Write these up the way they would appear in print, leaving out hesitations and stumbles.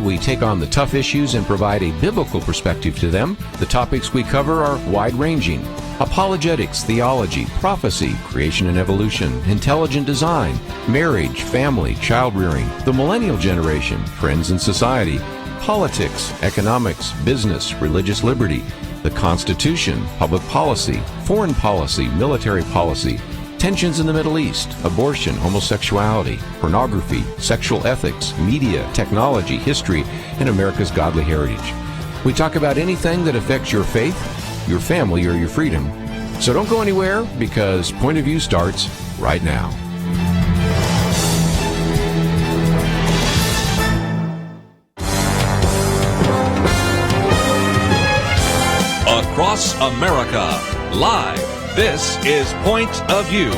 We take on the tough issues and provide a biblical perspective to them. The topics we cover are wide-ranging: apologetics, theology, prophecy, creation and evolution, intelligent design, marriage, family, child-rearing, the millennial generation, trends in society, politics, economics, business, religious liberty, the Constitution, public policy, foreign policy, military policy, tensions in the Middle East, abortion, homosexuality, pornography, sexual ethics, media, technology, history, and America's godly heritage. We talk about anything that affects your faith, your family, or your freedom. So don't go anywhere, because Point of View starts right now. Across America, live. This is Point of View.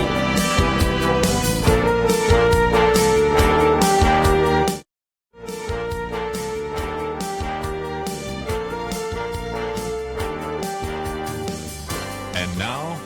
And now,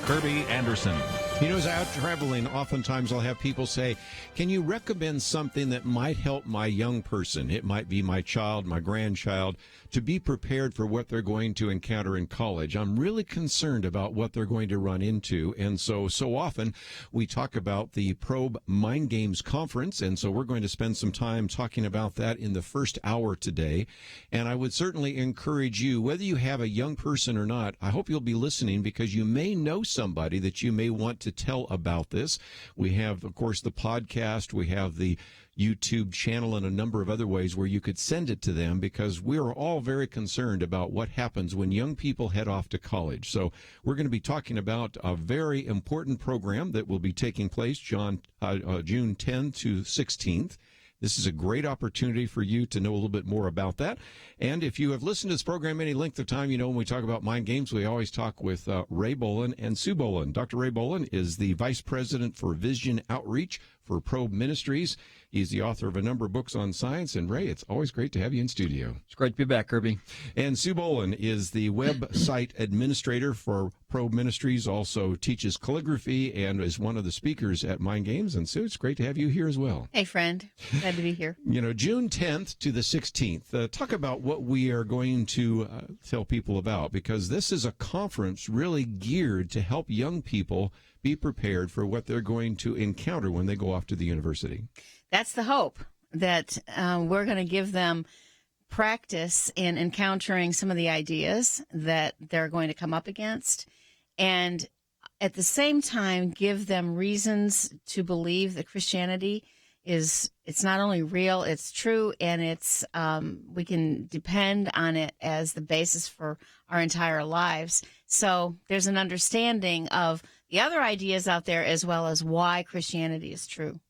Kerby Anderson. You know, as I'm out traveling, oftentimes I'll have people say, can you recommend something that might help my young person? It might be my child, my grandchild, to be prepared for what they're going to encounter in college. I'm really concerned about what they're going to run into. And so often we talk about the Probe Mind Games Conference. And so we're going to spend some time talking about that in the first hour today. And I would certainly encourage you, whether you have a young person or not, I hope you'll be listening, because you may know somebody that you may want to tell about this. We have, of course, the podcast. We have the YouTube channel and a number of other ways where you could send it to them, because we're all very concerned about what happens when young people head off to college. So we're going to be talking about a very important program that will be taking place June 10th to 16th. This is a great opportunity for you to know a little bit more about that. And if you have listened to this program any length of time, you know when we talk about mind games, we always talk with Ray Bohlin and Sue Bohlin. Dr. Ray Bohlin is the Vice President for Vision Outreach for Probe Ministries. He's the author of a number of books on science. And Ray, it's always great to have you in studio. It's great to be back, Kerby. And Sue Bohlin is the website administrator for Probe Ministries, also teaches calligraphy and is one of the speakers at Mind Games. And Sue, it's great to have you here as well. Hey, friend. Glad to be here. You know, June 10th to the 16th. Talk about what we are going to tell people about, because this is a conference really geared to help young people be prepared for what they're going to encounter when they go off to the university. That's the hope, that we're going to give them practice in encountering some of the ideas that they're going to come up against, and at the same time give them reasons to believe that Christianity it's not only real, it's true, and it's we can depend on it as the basis for our entire lives. So there's an understanding of the other ideas out there, as well as why Christianity is true.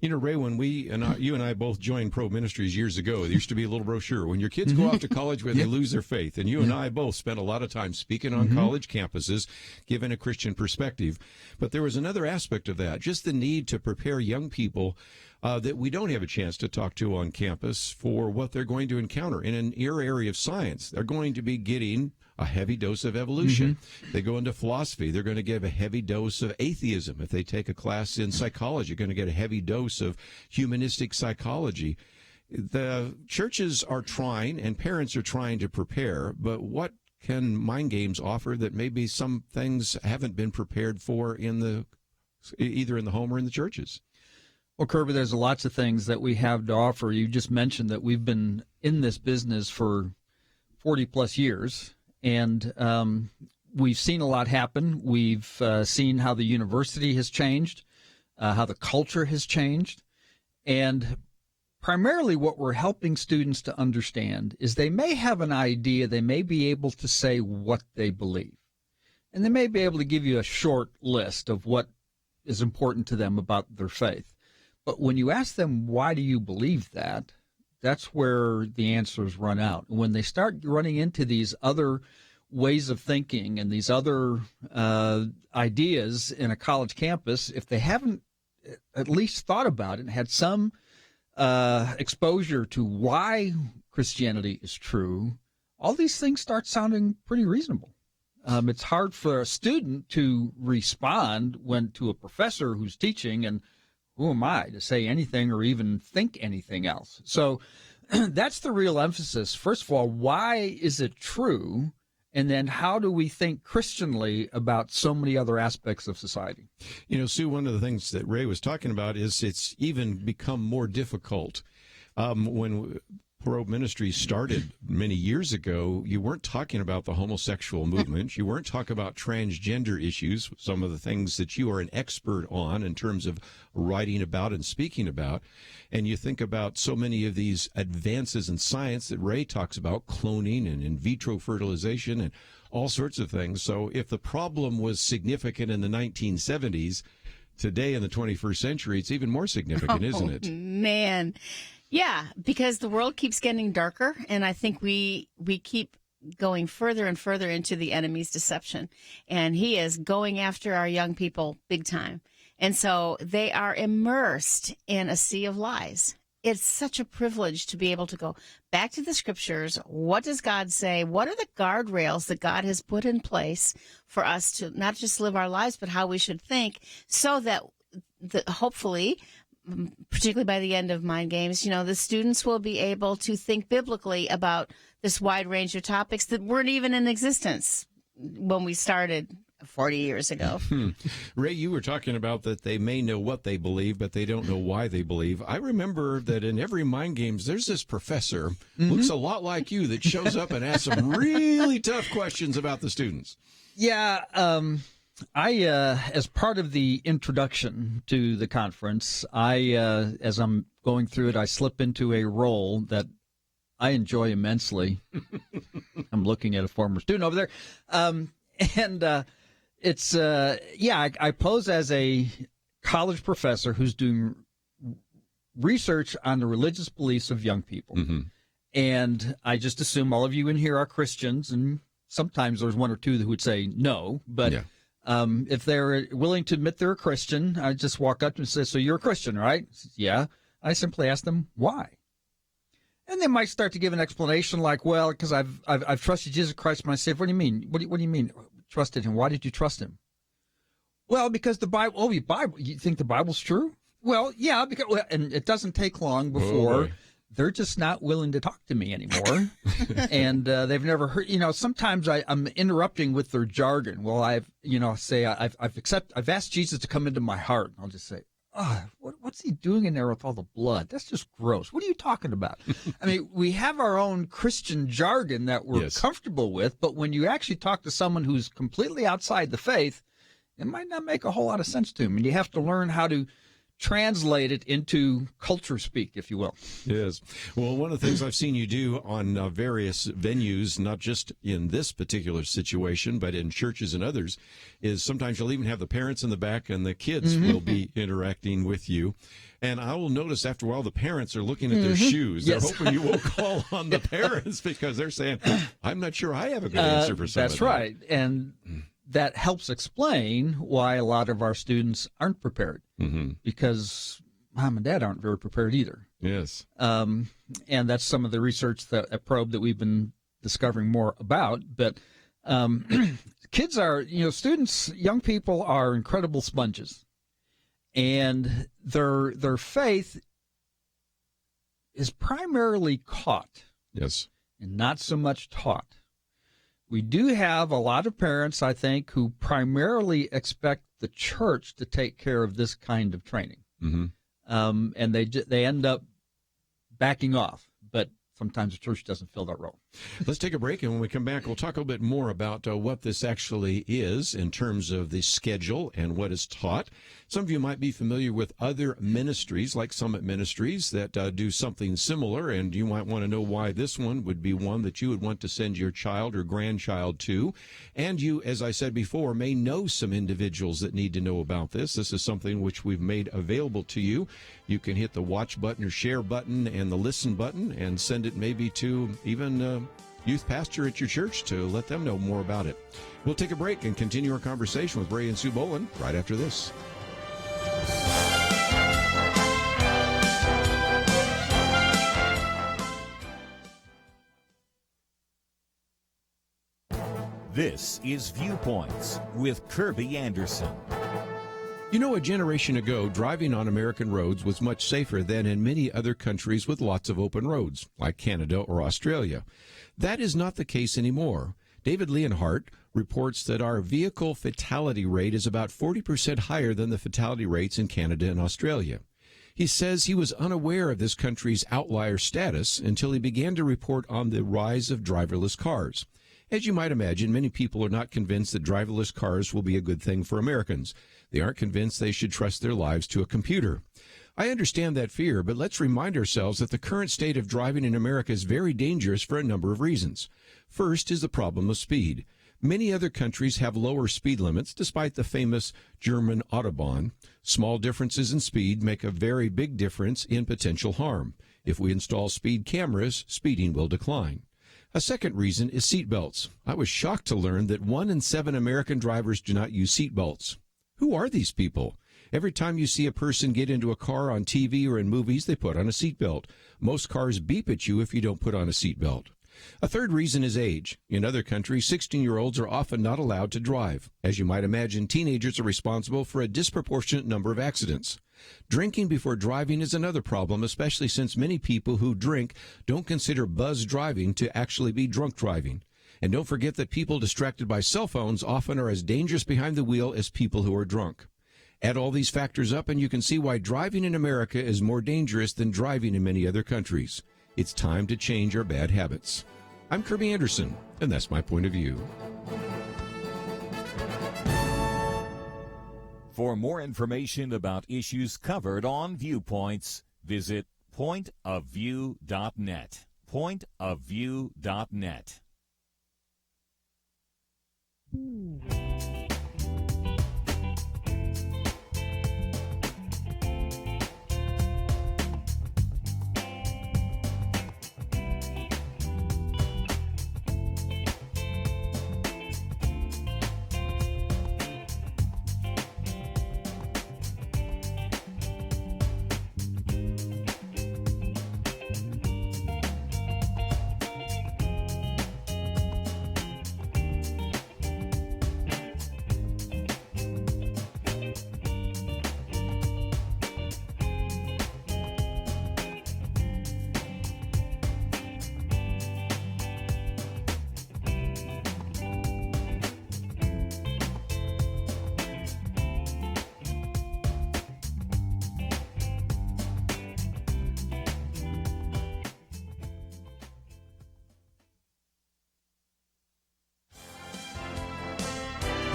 You know, Ray, when you and I both joined Pro Ministries years ago, there used to be a little brochure. When your kids go off to college where they lose their faith, and you and I both spent a lot of time speaking on college campuses, giving a Christian perspective. But there was another aspect of that, just the need to prepare young people that we don't have a chance to talk to on campus for what they're going to encounter. In your area of science, they're going to be getting a heavy dose of evolution. They go into philosophy, they're going to give a heavy dose of atheism. If they take a class in psychology, you're going to get a heavy dose of humanistic psychology. The churches are trying, and parents are trying to prepare, but what can Mind Games offer that maybe some things haven't been prepared for either in the home or in the churches? Well, Kerby, there's lots of things that we have to offer. You just mentioned that we've been in this business for 40 plus years. And we've seen a lot happen. We've seen how the university has changed, how the culture has changed. And primarily what we're helping students to understand is they may have an idea, they may be able to say what they believe. And they may be able to give you a short list of what is important to them about their faith. But when you ask them, why do you believe that? That's where the answers run out. When they start running into these other ways of thinking and these other ideas in a college campus, if they haven't at least thought about it and had some exposure to why Christianity is true, all these things start sounding pretty reasonable. It's hard for a student to respond when to a professor who's teaching, and who am I to say anything or even think anything else? So that's the real emphasis. First of all, why is it true? And then how do we think Christianly about so many other aspects of society? You know, Sue, one of the things that Ray was talking about is it's even become more difficult. When Ministries started many years ago, you weren't talking about the homosexual movement. You weren't talking about transgender issues, some of the things that you are an expert on in terms of writing about and speaking about. And you think about so many of these advances in science that Ray talks about, cloning and in vitro fertilization and all sorts of things. So if the problem was significant in the 1970s, today in the 21st century, it's even more significant, isn't it? Man. Yeah, because the world keeps getting darker, and I think we keep going further and further into the enemy's deception. And he is going after our young people big time. And so they are immersed in a sea of lies. It's such a privilege to be able to go back to the scriptures. What does God say? What are the guardrails that God has put in place for us to not just live our lives, but how we should think, so that hopefully, particularly by the end of Mind Games, the students will be able to think biblically about this wide range of topics that weren't even in existence when we started 40 years ago. Ray, you were talking about that they may know what they believe, but they don't know why they believe. I remember that in every Mind Games, there's this professor, looks a lot like you, that shows up and asks some really tough questions about the students. Yeah, I, as part of the introduction to the conference, as I'm going through it, I slip into a role that I enjoy immensely. I'm looking at a former student over there. I pose as a college professor who's doing research on the religious beliefs of young people. Mm-hmm. And I just assume all of you in here are Christians, and sometimes there's one or two who would say no, but... Yeah. If they're willing to admit they're a Christian, I just walk up and say, "So you're a Christian, right?" Yeah. I simply ask them why, and they might start to give an explanation like, "Well, because I've trusted Jesus Christ my Savior." What do you mean? What do you mean trusted him? Why did you trust him? Well, because the Bible. Oh, the Bible. You think the Bible's true? Well, yeah. And it doesn't take long before. They're just not willing to talk to me anymore, and they've never heard. Sometimes I'm interrupting with their jargon. Well, I've asked Jesus to come into my heart. I'll just say, what's he doing in there with all the blood? That's just gross. What are you talking about? I mean, we have our own Christian jargon that we're comfortable with, but when you actually talk to someone who's completely outside the faith, it might not make a whole lot of sense to them, and you have to learn how to translate it into culture speak, if you will. Yes. Well, one of the things I've seen you do on various venues, not just in this particular situation, but in churches and others, is sometimes you'll even have the parents in the back and the kids will be interacting with you. And I will notice after a while the parents are looking at their shoes. They're hoping you won't call on the parents because they're saying, I'm not sure I have a good answer for some of that. That's right. And that helps explain why a lot of our students aren't prepared, because mom and dad aren't very prepared either. Yes. And that's some of the research, a probe that we've been discovering more about. But kids are, students, young people are incredible sponges. And their faith is primarily caught. Yes. And not so much taught. We do have a lot of parents, I think, who primarily expect the church to take care of this kind of training. Mm-hmm. And they end up backing off. But sometimes the church doesn't fill that role. Let's take a break, and when we come back, we'll talk a little bit more about what this actually is in terms of the schedule and what is taught. Some of you might be familiar with other ministries, like Summit Ministries, that do something similar, and you might want to know why this one would be one that you would want to send your child or grandchild to. And you, as I said before, may know some individuals that need to know about this. This is something which we've made available to you. You can hit the watch button or share button and the listen button and send it maybe to even youth pastor at your church to let them know more about it. We'll take a break and continue our conversation with Ray and Sue Bohlin right after this. This is Viewpoints with Kerby Anderson. You know, a generation ago, driving on American roads was much safer than in many other countries with lots of open roads, like Canada or Australia. That is not the case anymore. David Leonhardt reports that our vehicle fatality rate is about 40% higher than the fatality rates in Canada and Australia. He says he was unaware of this country's outlier status until he began to report on the rise of driverless cars. As you might imagine, many people are not convinced that driverless cars will be a good thing for Americans. They aren't convinced they should trust their lives to a computer. I understand that fear, but let's remind ourselves that the current state of driving in America is very dangerous for a number of reasons. First is the problem of speed. Many other countries have lower speed limits, despite the famous German Autobahn. Small differences in speed make a very big difference in potential harm. If we install speed cameras, speeding will decline. A second reason is seat belts. I was shocked to learn that 1 in 7 American drivers do not use seat belts. Who are these people? Every time you see a person get into a car on TV or in movies, they put on a seatbelt. Most cars beep at you if you don't put on a seatbelt. A third reason is age. In other countries, 16-year-olds are often not allowed to drive. As you might imagine, teenagers are responsible for a disproportionate number of accidents. Drinking before driving is another problem, especially since many people who drink don't consider buzz driving to actually be drunk driving. And don't forget that people distracted by cell phones often are as dangerous behind the wheel as people who are drunk. Add all these factors up and you can see why driving in America is more dangerous than driving in many other countries. It's time to change our bad habits. I'm Kerby Anderson, and that's my point of view. For more information about issues covered on Viewpoints, visit pointofview.net. Pointofview.net.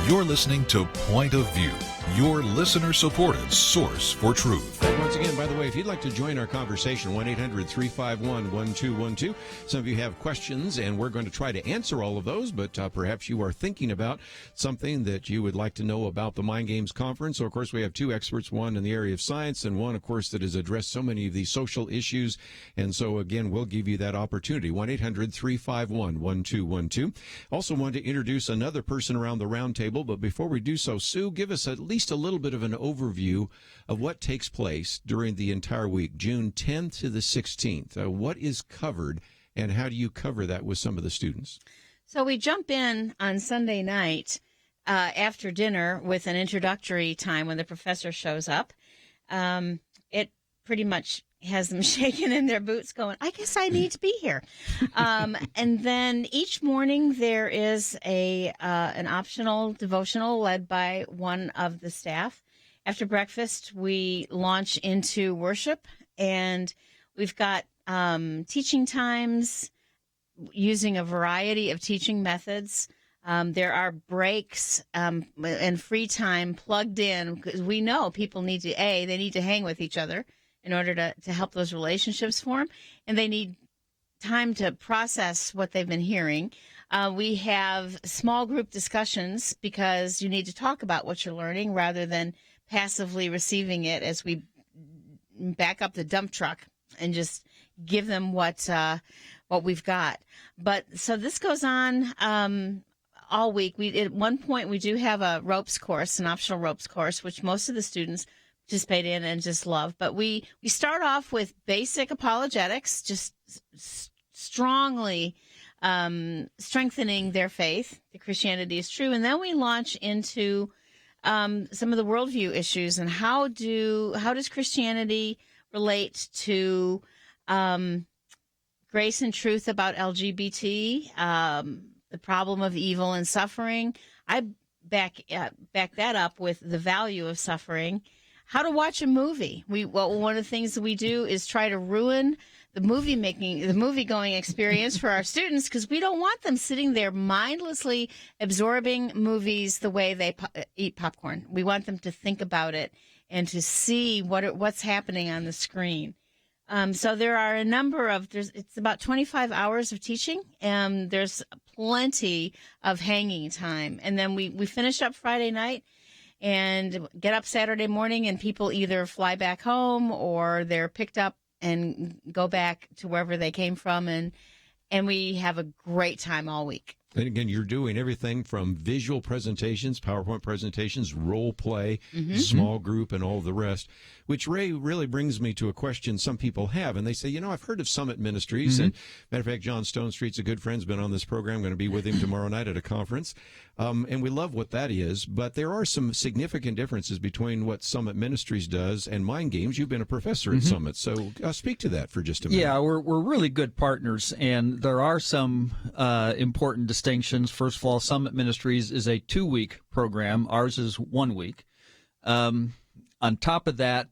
You're listening to Point of View, your listener-supported source for truth. And once again, by the way, if you'd like to join our conversation, 1-800-351-1212. Some of you have questions, and we're going to try to answer all of those, but perhaps you are thinking about something that you would like to know about the Mind Games Conference. So, of course, we have two experts, one in the area of science and one, of course, that has addressed so many of these social issues. And so, again, we'll give you that opportunity, 1-800-351-1212. Also want to introduce another person around the round table, but before we do so, Sue, give us at least a little bit of an overview of what takes place during the entire week, June 10th to the 16th. What is covered, and how do you cover that with some of the students? So we jump in on Sunday night after dinner with an introductory time when the professor shows up. It pretty much has them shaking in their boots going, I guess I need to be here. And then each morning there is an optional devotional led by one of the staff. After breakfast, we launch into worship, and we've got teaching times using a variety of teaching methods. There are breaks and free time plugged in because we know people need to, they need to hang with each other in order to help those relationships form, and they need time to process what they've been hearing. We have small group discussions because you need to talk about what you're learning rather than passively receiving it as we back up the dump truck and just give them what we've got. But so this goes on all week. At one point we do have a ropes course, an optional ropes course, which most of the students participate in and just love. But we start off with basic apologetics, just strongly strengthening their faith that Christianity is true. And then we launch into some of the worldview issues and how does Christianity relate to grace and truth about LGBT, the problem of evil and suffering. I back that up with the value of suffering. How to watch a movie. One of the things that we do is try to ruin the movie going experience for our students, because we don't want them sitting there mindlessly absorbing movies the way they eat popcorn. We want them to think about it and to see what's happening on the screen. So there are a number of, it's about 25 hours of teaching, and there's plenty of hanging time. And then we finish up Friday night and get up Saturday morning, and people either fly back home or they're picked up and go back to wherever they came from. And we have a great time all week. And again, you're doing everything from visual presentations, PowerPoint presentations, role play, small group, and all the rest, which, Ray, really brings me to a question some people have. And they say, I've heard of Summit Ministries. And matter of fact, John Stone Street's a good friend, has been on this program, going to be with him tomorrow night at a conference. And we love what that is. But there are some significant differences between what Summit Ministries does and Mind Games. You've been a professor at Summit. So speak to that for just a minute. Yeah, we're really good partners, and there are some important distinctions. First of all, Summit Ministries is a 2-week program. Ours is 1 week. On top of that,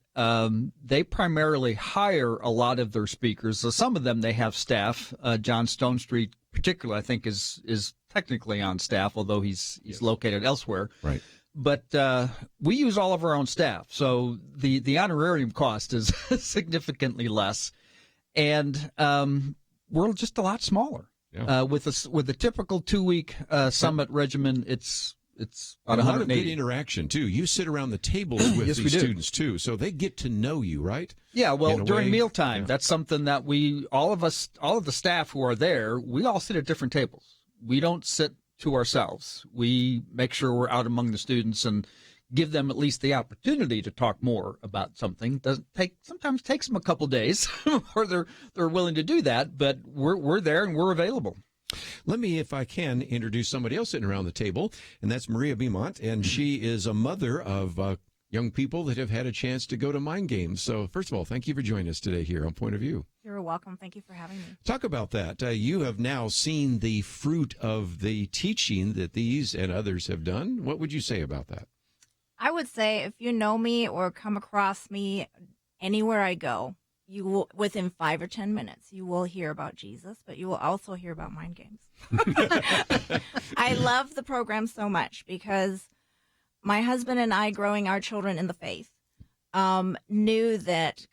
they primarily hire a lot of their speakers. So some of them, they have staff. John Stone Street, particularly, I think, is technically on staff, although he's located elsewhere. Right. But we use all of our own staff, so the honorarium cost is significantly less, and we're just a lot smaller. Yeah. With a typical 2-week summit regimen, it's about a lot 180. of good interaction too. You sit around the tables with Yes, these students too, so they get to know you, right? Yeah, well, during way, mealtime, that's something that all of the staff who are there, we all sit at different tables. We don't sit to ourselves. We make sure we're out among the students and give them at least the opportunity to talk more about something. Sometimes takes them a couple days or they're willing to do that, but we're there and we're available. Let me, if I can, introduce somebody else sitting around the table, and that's Maria Bemont, and she is a mother of young people that have had a chance to go to Mind Games. So first of all, thank you for joining us today here on Point of View. You're welcome. Thank you for having me. Talk about that. You have now seen the fruit of the teaching that these and others have done. What would you say about that? I would say if you know me or come across me anywhere I go, you will, within 5 or 10 minutes, you will hear about Jesus, but you will also hear about Mind Games. I love the program so much because my husband and I, growing our children in the faith, knew that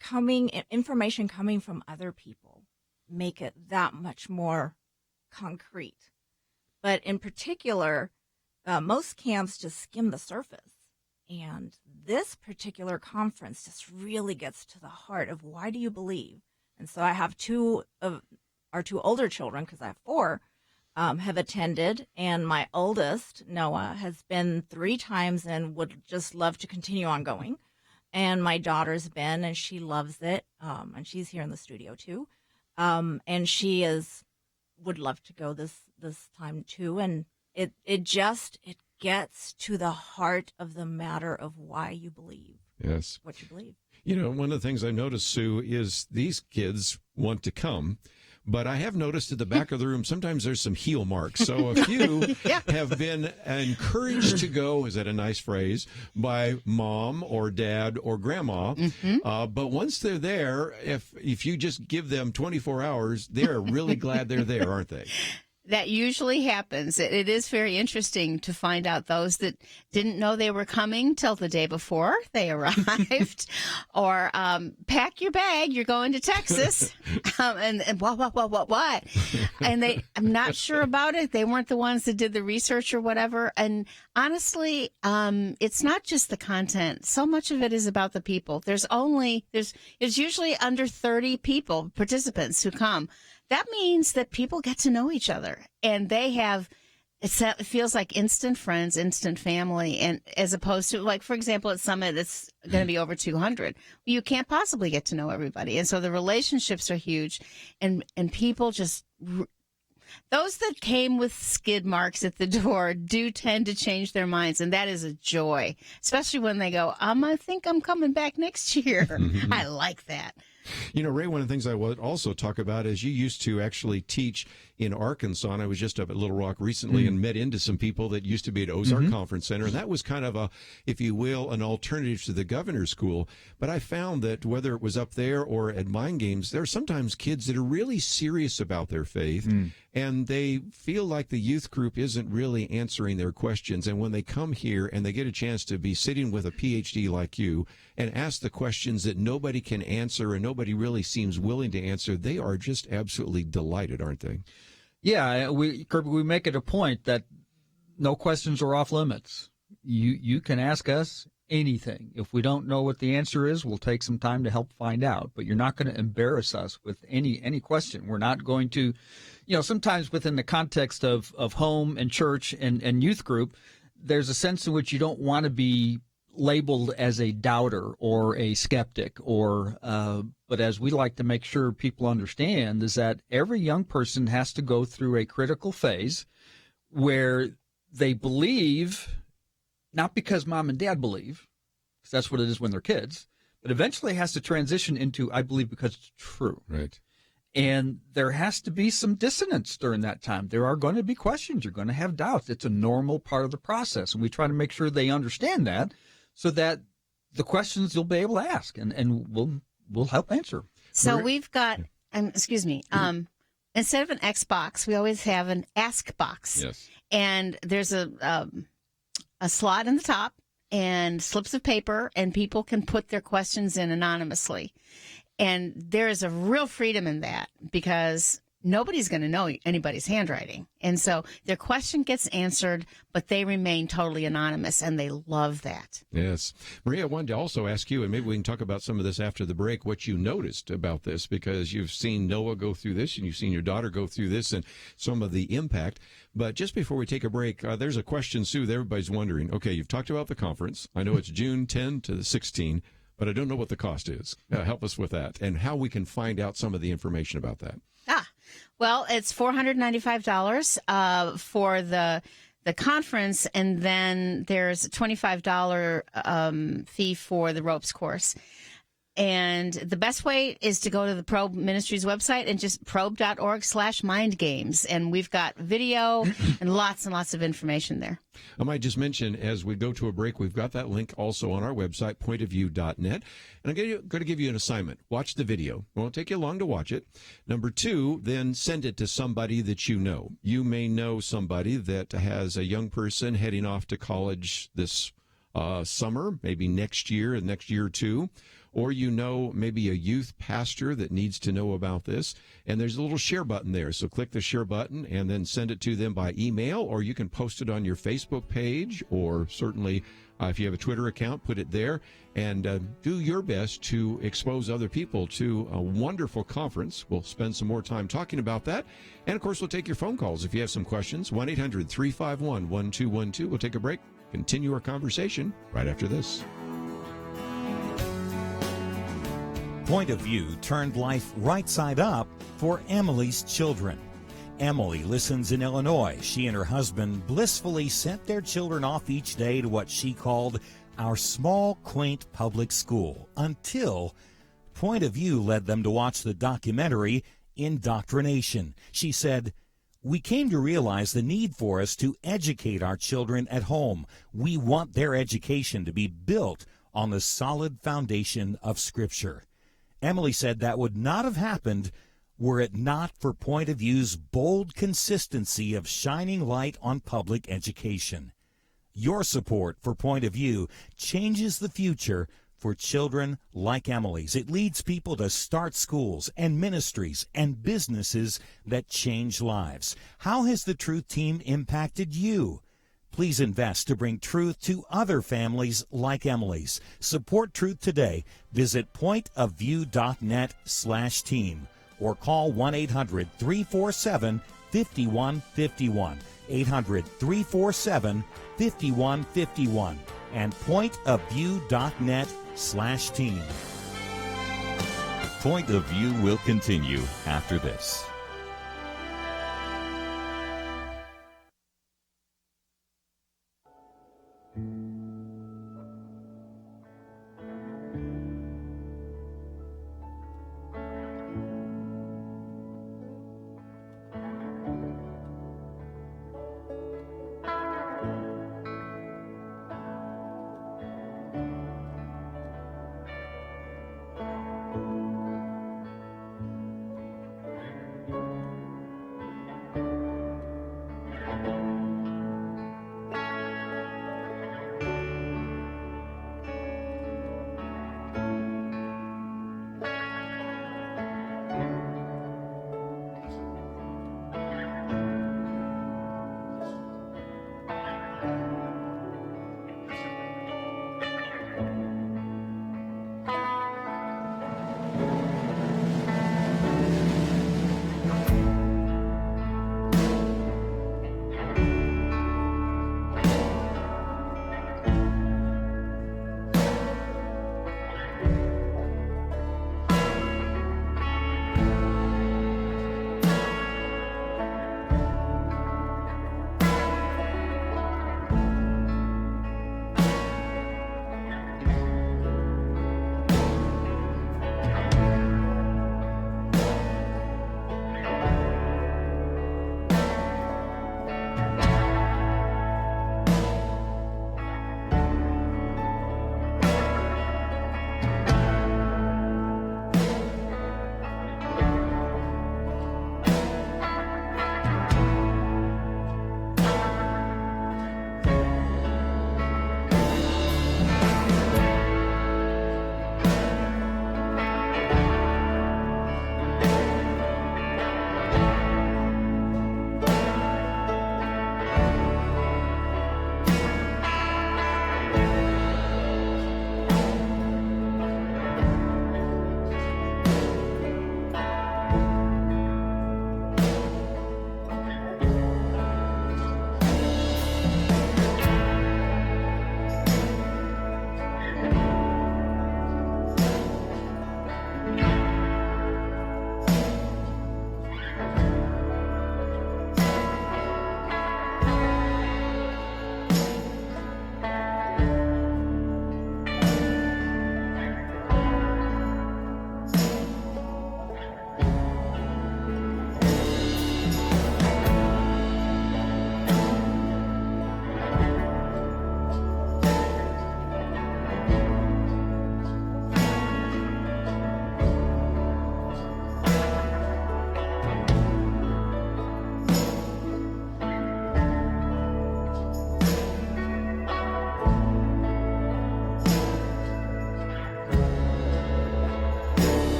information coming from other people make it that much more concrete. But in particular, most camps just skim the surface. And this particular conference just really gets to the heart of why do you believe? And so I have our two older children, because I have 4, have attended. And my oldest, Noah, has been 3 times and would just love to continue on going. And my daughter's been, and she loves it. And she's here in the studio too. And she would love to go this time too. And it gets to the heart of the matter of why you believe. Yes. What you believe. One of the things I've noticed, Sue, is these kids want to come, but I have noticed at the back of the room, sometimes there's some heel marks. So a few have been encouraged to go, is that a nice phrase, by mom or dad or grandma. But once they're there, if you just give them 24 hours, they're really glad they're there, aren't they? That usually happens. It is very interesting to find out those that didn't know they were coming till the day before they arrived, or pack your bag, you're going to Texas, and what? And I'm not sure about it. They weren't the ones that did the research or whatever. And honestly, it's not just the content. So much of it is about the people. There's usually under 30 participants who come. That means that people get to know each other, and it feels like instant friends, instant family, and as opposed to, like, for example, at Summit, it's going to be over 200. You can't possibly get to know everybody, and so the relationships are huge, and people just Those that came with skid marks at the door do tend to change their minds, and that is a joy, especially when they go, I think I'm coming back next year. I like that. You know, Ray, one of the things I would also talk about is you used to actually teach in Arkansas, and I was just up at Little Rock recently and met into some people that used to be at Ozark Conference Center, and that was kind of a, if you will, an alternative to the governor's school. But I found that whether it was up there or at Mind Games, there are sometimes kids that are really serious about their faith, and they feel like the youth group isn't really answering their questions. And when they come here and they get a chance to be sitting with a PhD like you and ask the questions that nobody can answer and nobody really seems willing to answer, they are just absolutely delighted, aren't they? Yeah, Kerby, we make it a point that no questions are off limits. You can ask us anything. If we don't know what the answer is, we'll take some time to help find out. But you're not going to embarrass us with any question. We're not going to, sometimes within the context of home and church and youth group, there's a sense in which you don't want to be labeled as a doubter or a skeptic but as we like to make sure people understand is that every young person has to go through a critical phase where they believe, not because mom and dad believe, because that's what it is when they're kids, but eventually has to transition into I believe because it's true. Right. And there has to be some dissonance during that time. There are going to be questions. You're going to have doubts. It's a normal part of the process. And we try to make sure they understand that so that the questions you'll be able to ask and we'll help answer. So we've got, instead of an Xbox, we always have an Ask box. Yes. And there's a slot in the top and slips of paper, and people can put their questions in anonymously. And there is a real freedom in that because nobody's going to know anybody's handwriting. And so their question gets answered, but they remain totally anonymous, and they love that. Yes. Maria, I wanted to also ask you, and maybe we can talk about some of this after the break, what you noticed about this, because you've seen Noah go through this, and you've seen your daughter go through this, and some of the impact. But just before we take a break, there's a question, Sue, that everybody's wondering. Okay, you've talked about the conference. I know it's June 10 to the 16, but I don't know what the cost is. Help us with that, and how we can find out some of the information about that. Well, it's $495 for the conference, and then there's a $25 fee for the ropes course. And the best way is to go to the Probe Ministries website and just probe.org/mindgames. And we've got video and lots of information there. I might just mention, as we go to a break, we've got that link also on our website, pointofview.net. And I'm going to give you an assignment. Watch the video. It won't take you long to watch it. Number 2, then send it to somebody that you know. You may know somebody that has a young person heading off to college this summer, maybe next year or two. Or maybe a youth pastor that needs to know about this. And there's a little share button there. So click the share button and then send it to them by email, or you can post it on your Facebook page, or certainly if you have a Twitter account, put it there. And do your best to expose other people to a wonderful conference. We'll spend some more time talking about that. And, of course, we'll take your phone calls if you have some questions. 1-800-351-1212. We'll take a break, continue our conversation right after this. Point of View turned life right side up for Emily's children. Emily listens in Illinois. She and her husband blissfully sent their children off each day to what she called our small, quaint public school, until Point of View led them to watch the documentary Indoctrination. She said, "We came to realize the need for us to educate our children at home. We want their education to be built on the solid foundation of Scripture." Emily said that would not have happened were it not for Point of View's bold consistency of shining light on public education. Your support for Point of View changes the future for children like Emily's. It leads people to start schools and ministries and businesses that change lives. How has the Truth Team impacted you? Please invest to bring truth to other families like Emily's. Support Truth today. Visit pointofview.net/team or call 1-800-347-5151. 800-347-5151 and pointofview.net/team. Point of View will continue after this.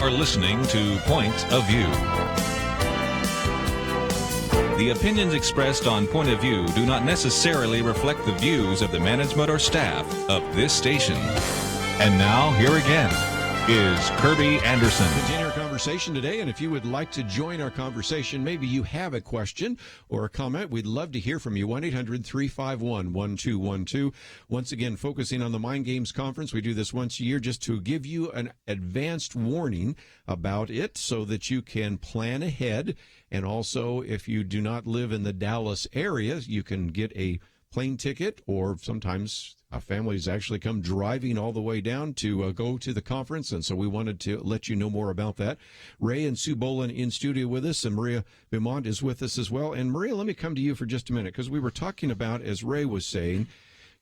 are listening to Point of View. The opinions expressed on Point of View do not necessarily reflect the views of the management or staff of this station. And now, here again is Kerby Anderson. Continue our conversation today, and if you would like to join our conversation, maybe you have a question or a comment, we'd love to hear from you. 1-800-351-1212. Once again, focusing on the Mind Games Conference. We do this once a year just to give you an advanced warning about it so that you can plan ahead. And also, if you do not live in the Dallas area, you can get a plane ticket, or sometimes families actually come driving all the way down to go to the conference, and so we wanted to let you know more about that. Ray and Sue Bohlin in studio with us, and Maria Bemont is with us as well. And Maria, let me come to you for just a minute, because we were talking about, as Ray was saying,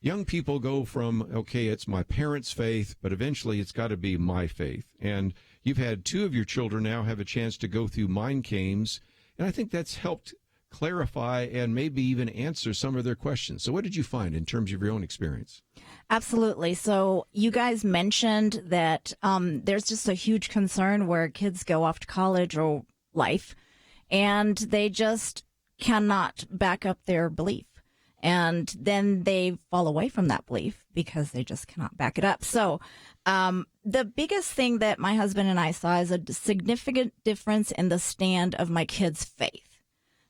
young people go from, okay, it's my parents' faith, but eventually it's got to be my faith. And you've had two of your children now have a chance to go through Mind Games, and I think that's helped clarify and maybe even answer some of their questions. So what did you find in terms of your own experience? Absolutely. So you guys mentioned that there's just a huge concern where kids go off to college or life, and they just cannot back up their belief. And then they fall away from that belief because they just cannot back it up. So the biggest thing that my husband and I saw is a significant difference in the stand of my kids' faith.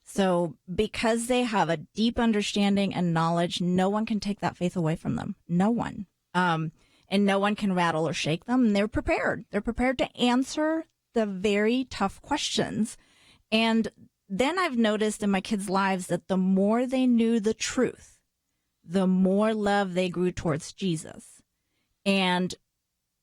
So because they have a deep understanding and knowledge, no one can take that faith away from them. No one. And no one can rattle or shake them. And they're prepared. They're prepared to answer the very tough questions. And then I've noticed in my kids' lives that the more they knew the truth, the more love they grew towards Jesus. And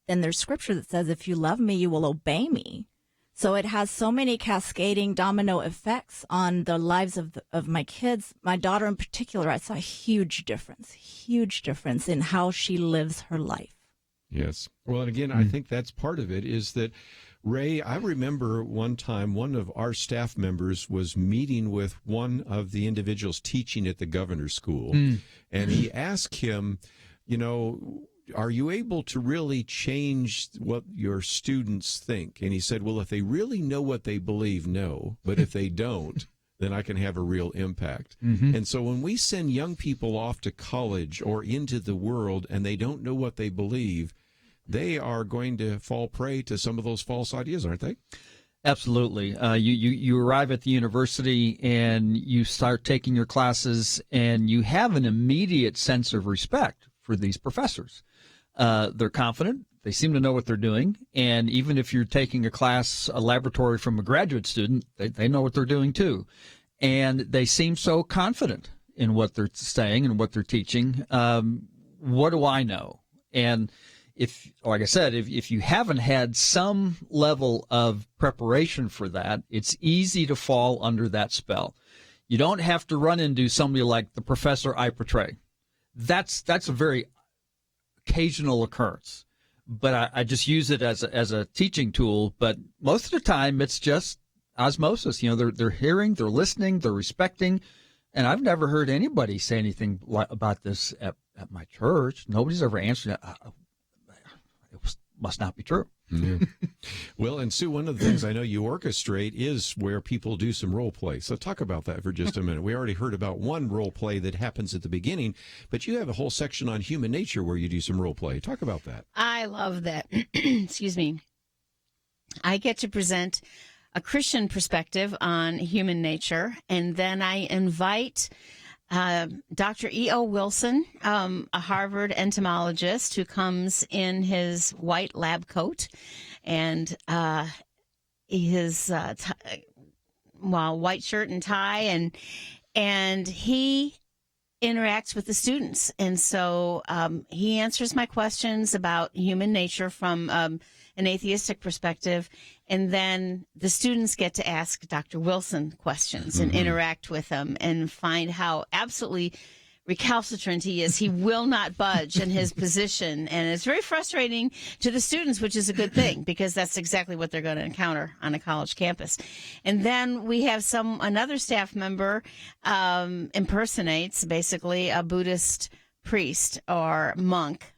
then there's scripture that says, if you love me, you will obey me. So it has so many cascading domino effects on the lives of my kids. My daughter in particular, I saw a huge difference in how she lives her life. Yes. Well, and again, I think that's part of it is that, Ray, I remember one time one of our staff members was meeting with one of the individuals teaching at the governor's school, and he asked him, you know, are you able to really change what your students think? And he said, well, if they really know what they believe, no. But if they don't, then I can have a real impact. And so when we send young people off to college or into the world and they don't know what they believe, they are going to fall prey to some of those false ideas, aren't they? Absolutely. You arrive at the university and you start taking your classes, and you have an immediate sense of respect for these professors. They're confident. They seem to know what they're doing. And even if you're taking a laboratory from a graduate student, they know what they're doing too. And they seem so confident in what they're saying and what they're teaching. What do I know? And if, like I said, if you haven't had some level of preparation for that, it's easy to fall under that spell. You don't have to run into somebody like the professor I portray. That's a very occasional occurrence, but I just use it as a teaching tool. But most of the time, it's just osmosis. You know, they're hearing, they're listening, they're respecting, and I've never heard anybody say anything about this at my church. Nobody's ever answered it. It must not be true. Yeah. Well, and Sue, one of the things I know you orchestrate is where people do some role play. So talk about that for just a minute. We already heard about one role play that happens at the beginning, but you have a whole section on human nature where you do some role play. Talk about that. I love that. Excuse me. I get to present a Christian perspective on human nature, and then I invite Dr. E.O. Wilson, a Harvard entomologist who comes in his white lab coat and his white shirt and tie, and he interacts with the students. And so he answers my questions about human nature from an atheistic perspective. And then the students get to ask Dr. Wilson questions and interact with him and find how absolutely recalcitrant he is. He will not budge in his position. And it's very frustrating to the students, which is a good thing because that's exactly what they're going to encounter on a college campus. And then we have another staff member impersonates basically a Buddhist priest or monk,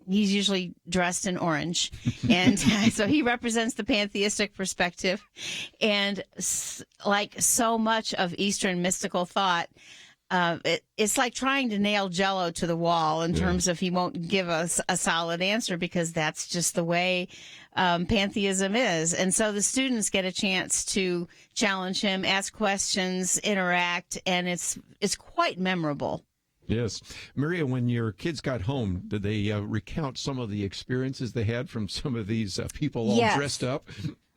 He's usually dressed in orange. And so he represents the pantheistic perspective. And like so much of Eastern mystical thought, it's like trying to nail Jell-O to the wall in terms of he won't give us a solid answer because that's just the way pantheism is. And so the students get a chance to challenge him, ask questions, interact, and it's quite memorable. Yes. Maria, when your kids got home, did they recount some of the experiences they had from some of these people all dressed up?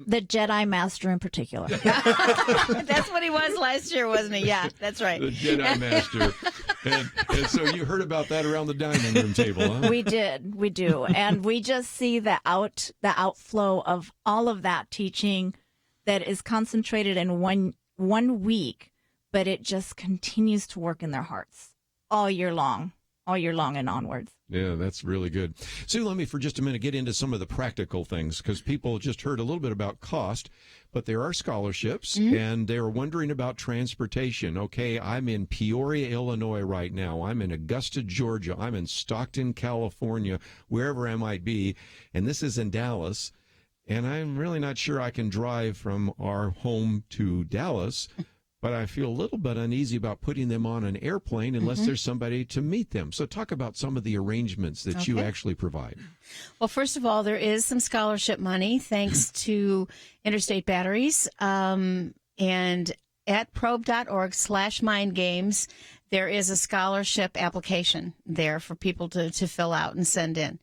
The Jedi Master in particular. That's what he was last year, wasn't he? Yeah, that's right. The Jedi Master. And so you heard about that around the dining room table, huh? We do. And we just see the outflow of all of that teaching that is concentrated in one week, but it just continues to work in their hearts all year long and onwards. Yeah, that's really good. Sue, let me for just a minute get into some of the practical things, because people just heard a little bit about cost, but there are scholarships, and they're wondering about transportation. Okay, I'm in Peoria, Illinois right now. I'm in Augusta, Georgia. I'm in Stockton, California, wherever I might be, and this is in Dallas, and I'm really not sure I can drive from our home to Dallas. But I feel a little bit uneasy about putting them on an airplane unless there's somebody to meet them. So talk about some of the arrangements that you actually provide. Well, first of all, there is some scholarship money thanks to Interstate Batteries. And at probe.org/mindgames, there is a scholarship application there for people to fill out and send in.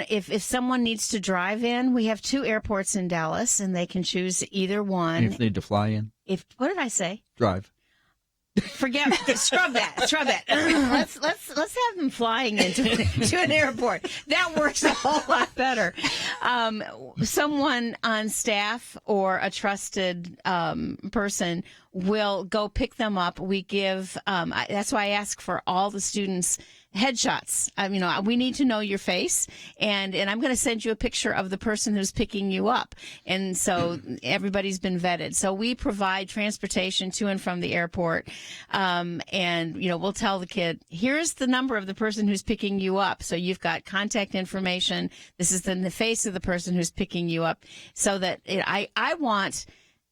If someone needs to drive in, we have 2 airports in Dallas, and they can choose either one. If they need to fly in, what did I say? drive. Scrub that. let's have them flying to an airport. That works a whole lot better. Someone on staff or a trusted person will go pick them up. We give. That's why I ask for all the students headshots. We need to know your face, and I'm going to send you a picture of the person who's picking you up. And so everybody's been vetted. So we provide transportation to and from the airport, and we'll tell the kid, here's the number of the person who's picking you up. So you've got contact information. This is the face of the person who's picking you up, so that I want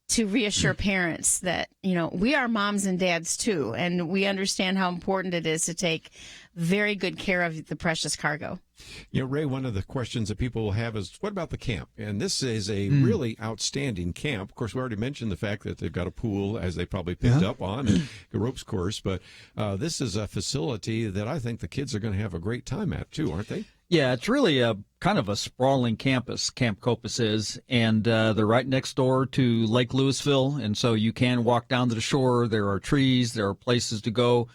to reassure parents that, we are moms and dads too, and we understand how important it is to take very good care of the precious cargo. Ray, one of the questions that people will have is, what about the camp? And this is a really outstanding camp. Of course, we already mentioned the fact that they've got a pool, as they probably picked up on, and a ropes course, but this is a facility that I think the kids are going to have a great time at too, aren't they? Yeah, it's really a kind of a sprawling campus, Camp Copus is, and they're right next door to Lake Louisville, and so you can walk down to the shore. There are trees, there are places to go,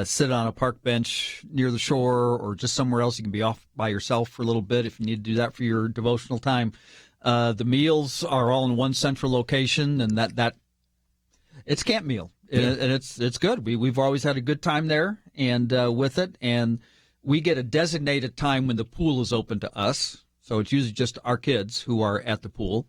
sit on a park bench near the shore, or just somewhere else. You can be off by yourself for a little bit if you need to do that for your devotional time. The meals are all in one central location, and that it's camp meal, and it's good. We've always had a good time there, and with it, and we get a designated time when the pool is open to us. So it's usually just our kids who are at the pool.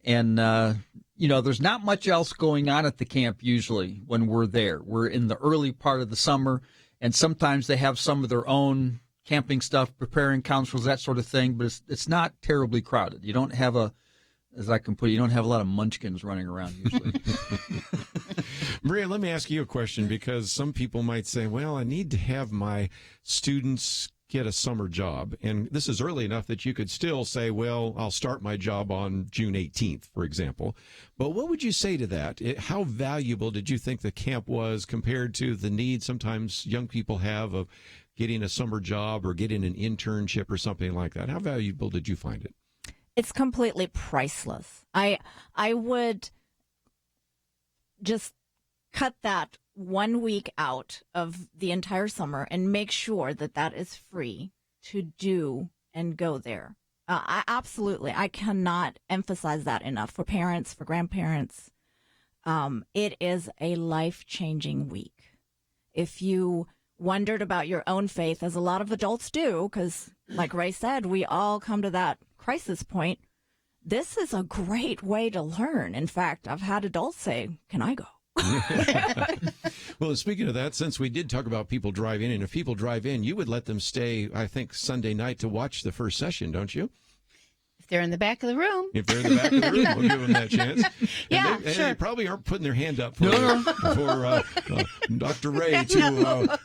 And, there's not much else going on at the camp usually when we're there. We're in the early part of the summer, and sometimes they have some of their own camping stuff, preparing councils, that sort of thing. But it's not terribly crowded. You don't have you don't have a lot of munchkins running around usually. Maria, let me ask you a question, because some people might say, well, I need to have my students get a summer job. And this is early enough that you could still say, well, I'll start my job on June 18th, for example. But what would you say to that? How valuable did you think the camp was compared to the need sometimes young people have of getting a summer job or getting an internship or something like that? How valuable did you find it? It's completely priceless. I would just cut that 1 week out of the entire summer and make sure that is free to do and go there. I cannot emphasize that enough for parents, for grandparents. It is a life-changing week. If you wondered about your own faith, as a lot of adults do, because like Ray said, we all come to that crisis point, this is a great way to learn. In fact, I've had adults say, can I go? Well, speaking of that, since we did talk about people drive in, and if people drive in, you would let them stay, I think, Sunday night to watch the first session, don't you? If they're in the back of the room. If they're in the back of the room, we'll give them that chance. Yeah, and sure. they probably aren't putting their hand up for Dr. Ray to...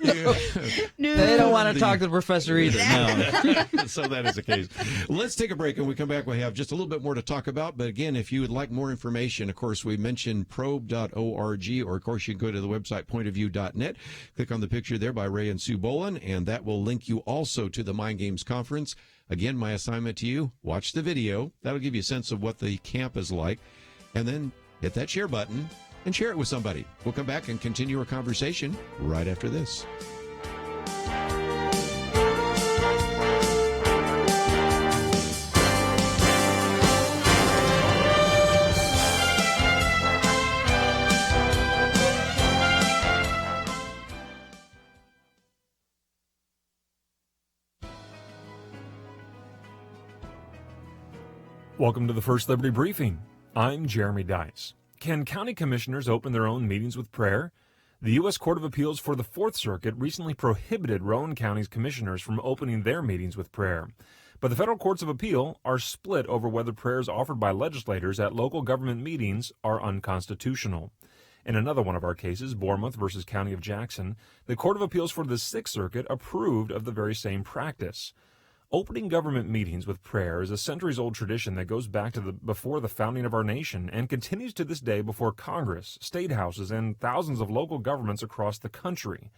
They don't want to talk to the professor either. No. So that is the case. Let's take a break. When we come back, we have just a little bit more to talk about. But again, if you would like more information, of course, we mentioned probe.org, or of course, you can go to the website pointofview.net. Click on the picture there by Ray and Sue Bohlin, and that will link you also to the Mind Games Conference. Again, my assignment to you, watch the video. That'll give you a sense of what the camp is like. And then hit that share button and share it with somebody. We'll come back and continue our conversation right after this. Welcome to the First Liberty Briefing. I'm Jeremy Dice. Can county commissioners open their own meetings with prayer? The U.S. Court of Appeals for the Fourth Circuit recently prohibited Rowan County's commissioners from opening their meetings with prayer. But the federal courts of appeal are split over whether prayers offered by legislators at local government meetings are unconstitutional. In another one of our cases, Bournemouth versus County of Jackson, the Court of Appeals for the Sixth Circuit approved of the very same practice. Opening government meetings with prayer is a centuries-old tradition that goes back to before the founding of our nation and continues to this day before Congress, state houses, and thousands of local governments across the country.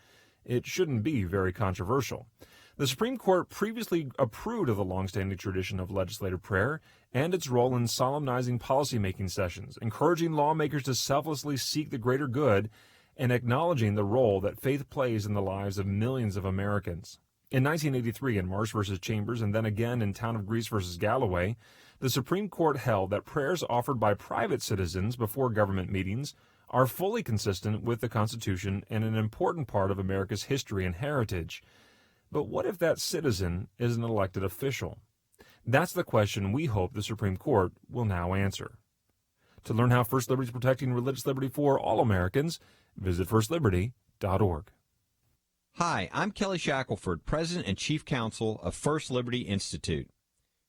It shouldn't be very controversial. The Supreme Court previously approved of the long-standing tradition of legislative prayer and its role in solemnizing policymaking sessions, encouraging lawmakers to selflessly seek the greater good, and acknowledging the role that faith plays in the lives of millions of Americans. In 1983, in Marsh v. Chambers, and then again in Town of Greece v. Galloway, the Supreme Court held that prayers offered by private citizens before government meetings are fully consistent with the Constitution and an important part of America's history and heritage. But what if that citizen is an elected official? That's the question we hope the Supreme Court will now answer. To learn how First Liberty is protecting religious liberty for all Americans, visit firstliberty.org. Hi, I'm Kelly Shackelford, President and Chief Counsel of First Liberty Institute.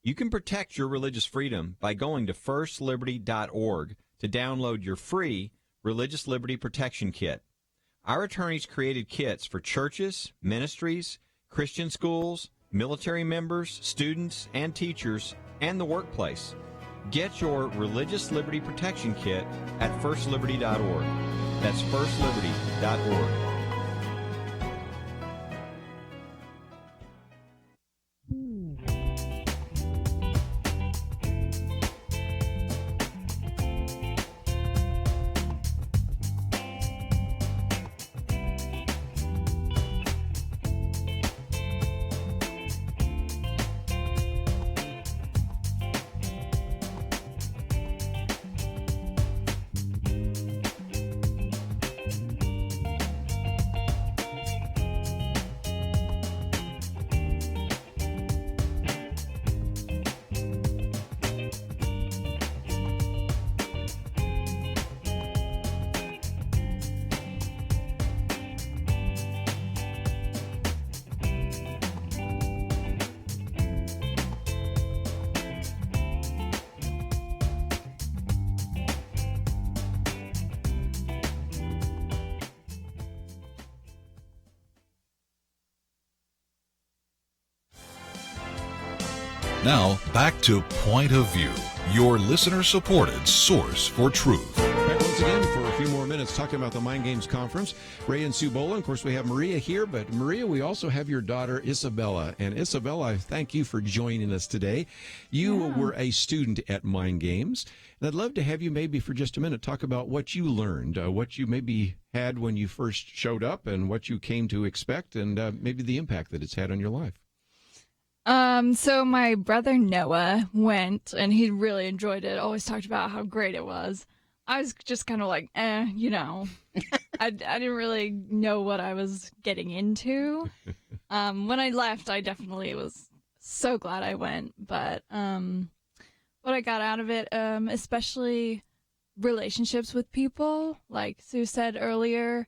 You can protect your religious freedom by going to firstliberty.org to download your free Religious Liberty Protection Kit. Our attorneys created kits for churches, ministries, Christian schools, military members, students, and teachers, and the workplace. Get your Religious Liberty Protection Kit at firstliberty.org. That's firstliberty.org. Now, back to Point of View, your listener-supported source for truth. Back once again for a few more minutes talking about the Mind Games Conference. Ray and Sue Bohlin. Of course, we have Maria here, but Maria, we also have your daughter, Isabella. And Isabella, I thank you for joining us today. You were a student at Mind Games, and I'd love to have you maybe for just a minute talk about what you learned, what you maybe had when you first showed up and what you came to expect, and maybe the impact that it's had on your life. So my brother Noah went, and he really enjoyed it. Always talked about how great it was. I was just kind of like, you know, I didn't really know what I was getting into. When I left, I definitely was so glad I went. But what I got out of it, especially relationships with people, like Sue said earlier.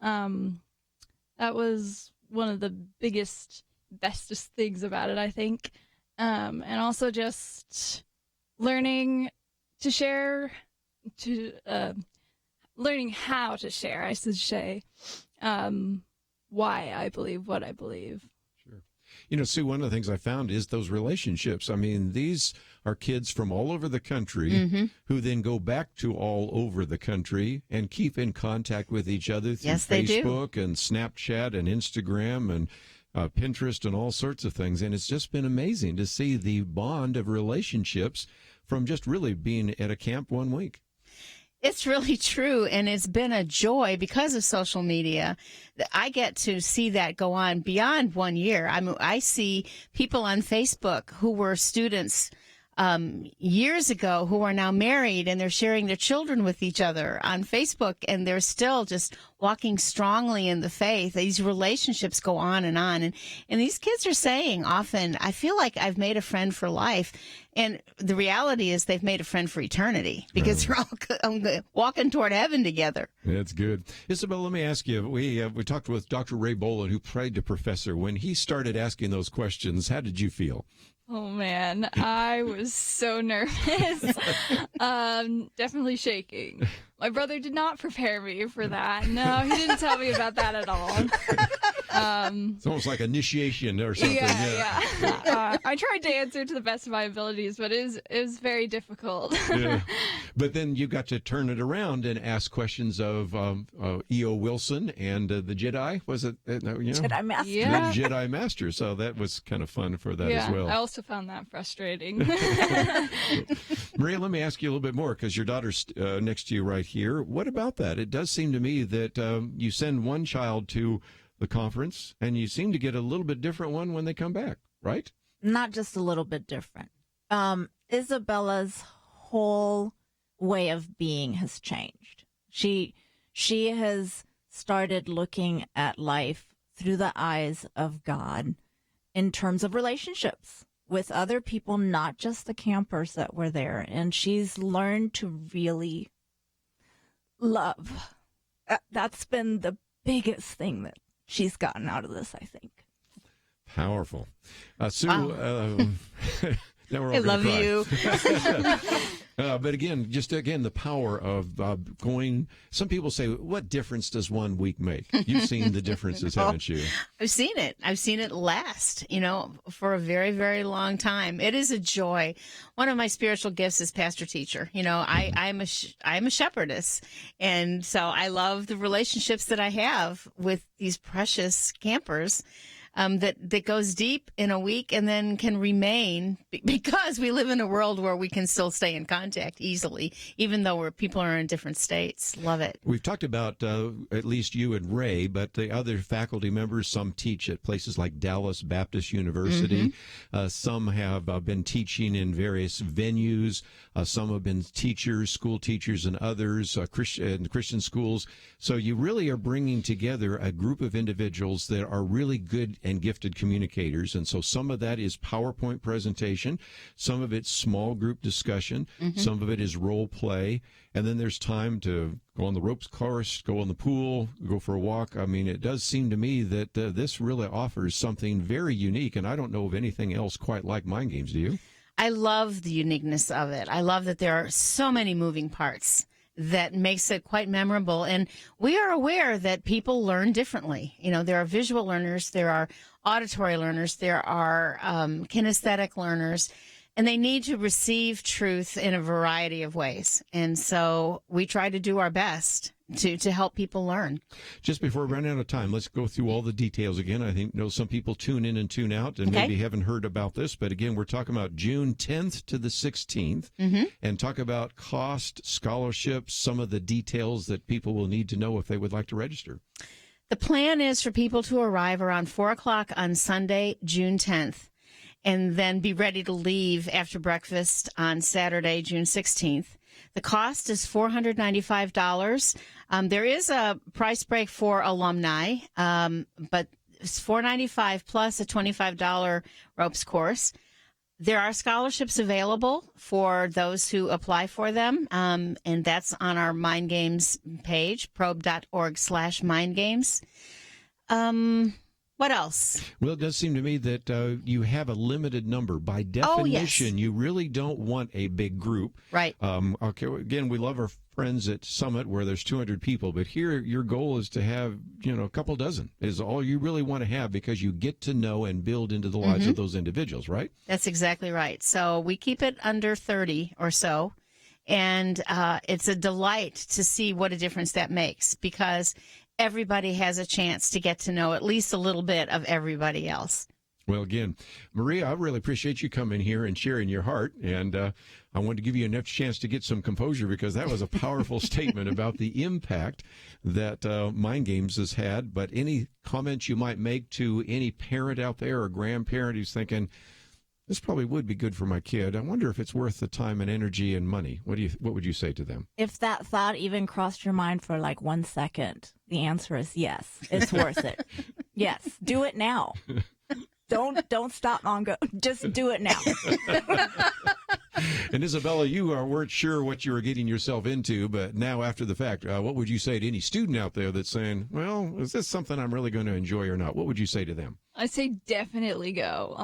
That was one of the biggest, bestest things about it, I think. And also just learning to share, learning how to share, I should say, why I believe what I believe. Sure. You know, Sue, one of the things I found is those relationships. I mean, these are kids from all over the country who then go back to all over the country and keep in contact with each other through Facebook and Snapchat and Instagram and Pinterest and all sorts of things. And it's just been amazing to see the bond of relationships from just really being at a camp one week. It's really true, and it's been a joy because of social media. I get to see that go on beyond 1 year. I see people on Facebook who were students years ago who are now married, and they're sharing their children with each other on Facebook, and they're still just walking strongly in the faith. These relationships go on. And these kids are saying often, I feel like I've made a friend for life. And the reality is they've made a friend for eternity because they're all walking toward heaven together. That's good. Isabel, let me ask you, we talked with Dr. Ray Bohlin, who prayed to Professor. When he started asking those questions, how did you feel? Oh, man, I was so nervous. Definitely shaking. My brother did not prepare me for that. No, he didn't tell me about that at all. It's almost like initiation or something. Yeah. I tried to answer to the best of my abilities, but it was very difficult. Yeah. But then you got to turn it around and ask questions of E.O. Wilson and the Jedi. Was it? Jedi Master. Yeah. The Jedi Master. So that was kind of fun for that as well. I also found that frustrating. Maria, let me ask you a little bit more because your daughter's next to you right here. What about that? It does seem to me that you send one child to the conference and you seem to get a little bit different one when they come back, right? Not just a little bit different. Isabella's whole way of being has changed. She has started looking at life through the eyes of God in terms of relationships with other people, not just the campers that were there. And she's learned to really love. That's been the biggest thing that she's gotten out of this, I think. Powerful. Sue, now we're all I love cry. you. But again, the power of going. Some people say, what difference does 1 week make? You've seen the differences, haven't you? I've seen it. I've seen it last, for a very, very long time. It is a joy. One of my spiritual gifts is pastor teacher. I'm a shepherdess. And so I love the relationships that I have with these precious campers. That goes deep in a week and then can remain because we live in a world where we can still stay in contact easily, even though people are in different states. Love it. We've talked about at least you and Ray, but the other faculty members, some teach at places like Dallas Baptist University. Some have been teaching in various venues. Some have been teachers, school teachers, and others, Christian schools. So you really are bringing together a group of individuals that are really good and gifted communicators. And so some of that is PowerPoint presentation. Some of it's small group discussion. Some of it is role play. And then there's time to go on the ropes course, go in the pool, go for a walk. I mean, it does seem to me that this really offers something very unique. And I don't know of anything else quite like Mind Games. Do you? I love the uniqueness of it. I love that there are so many moving parts that makes it quite memorable. And we are aware that people learn differently. There are visual learners, there are auditory learners, there are kinesthetic learners, and they need to receive truth in a variety of ways. And so we try to do our best to help people learn. Just before we run out of time, let's go through all the details again. I think some people tune in and tune out and maybe haven't heard about this, but again, we're talking about June 10th to the 16th and talk about cost, scholarships, some of the details that people will need to know if they would like to register. The plan is for people to arrive around 4 o'clock on Sunday, June 10th, and then be ready to leave after breakfast on Saturday, June 16th. The cost is $495. There is a price break for alumni, but it's $495 plus a $25 ropes course. There are scholarships available for those who apply for them, and that's on our Mind Games page, probe.org/mindgames. What else? Well, it does seem to me that you have a limited number. By definition, you really don't want a big group. Right. Okay. Again, we love our friends at Summit where there's 200 people, but here your goal is to have, a couple dozen is all you really want to have because you get to know and build into the lives of those individuals, right? That's exactly right. So we keep it under 30 or so. And it's a delight to see what a difference that makes because everybody has a chance to get to know at least a little bit of everybody else. Well, again, Maria, I really appreciate you coming here and sharing your heart. And I wanted to give you enough chance to get some composure because that was a powerful statement about the impact that Mind Games has had. But any comments you might make to any parent out there or grandparent who's thinking, this probably would be good for my kid. I wonder if it's worth the time and energy and money. What would you say to them? If that thought even crossed your mind for like 1 second, the answer is yes. It's worth it. Yes. Do it now. Don't stop on go. Just do it now. And Isabella, you weren't sure what you were getting yourself into, but now after the fact, what would you say to any student out there that's saying, well, is this something I'm really going to enjoy or not? What would you say to them? I say definitely go.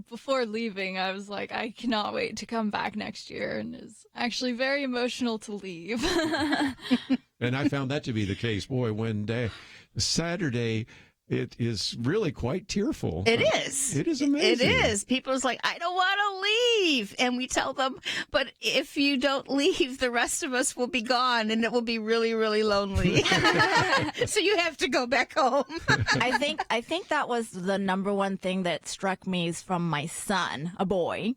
Before leaving, I was like, I cannot wait to come back next year, and it's actually very emotional to leave. And I found that to be the case. Boy, Saturday, it is really quite tearful. It is. It is amazing. It is. People's like, I don't want to leave. And we tell them, but if you don't leave, the rest of us will be gone and it will be really, really lonely. So you have to go back home. I think that was the number one thing that struck me is from my son, a boy,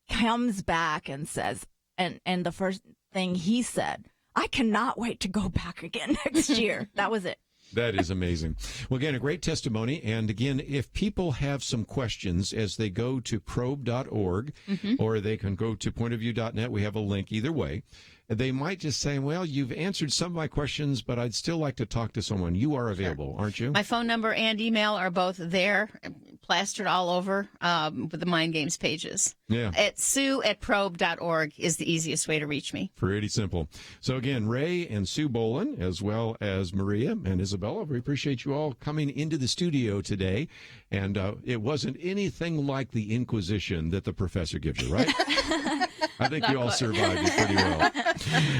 comes back and says, and the first thing he said, I cannot wait to go back again next year. That was it. That is amazing. Well, again, a great testimony. And again, if people have some questions as they go to probe.org or they can go to pointofview.net, we have a link either way. They might just say, well, you've answered some of my questions, but I'd still like to talk to someone. You are available, aren't you? My phone number and email are both there, plastered all over with the Mind Games pages. Yeah. At sue@probe.org is the easiest way to reach me. Pretty simple. So again, Ray and Sue Bohlin, as well as Maria and Isabella, we appreciate you all coming into the studio today. And it wasn't anything like the Inquisition that the professor gives you, right? I think you all survived it pretty well.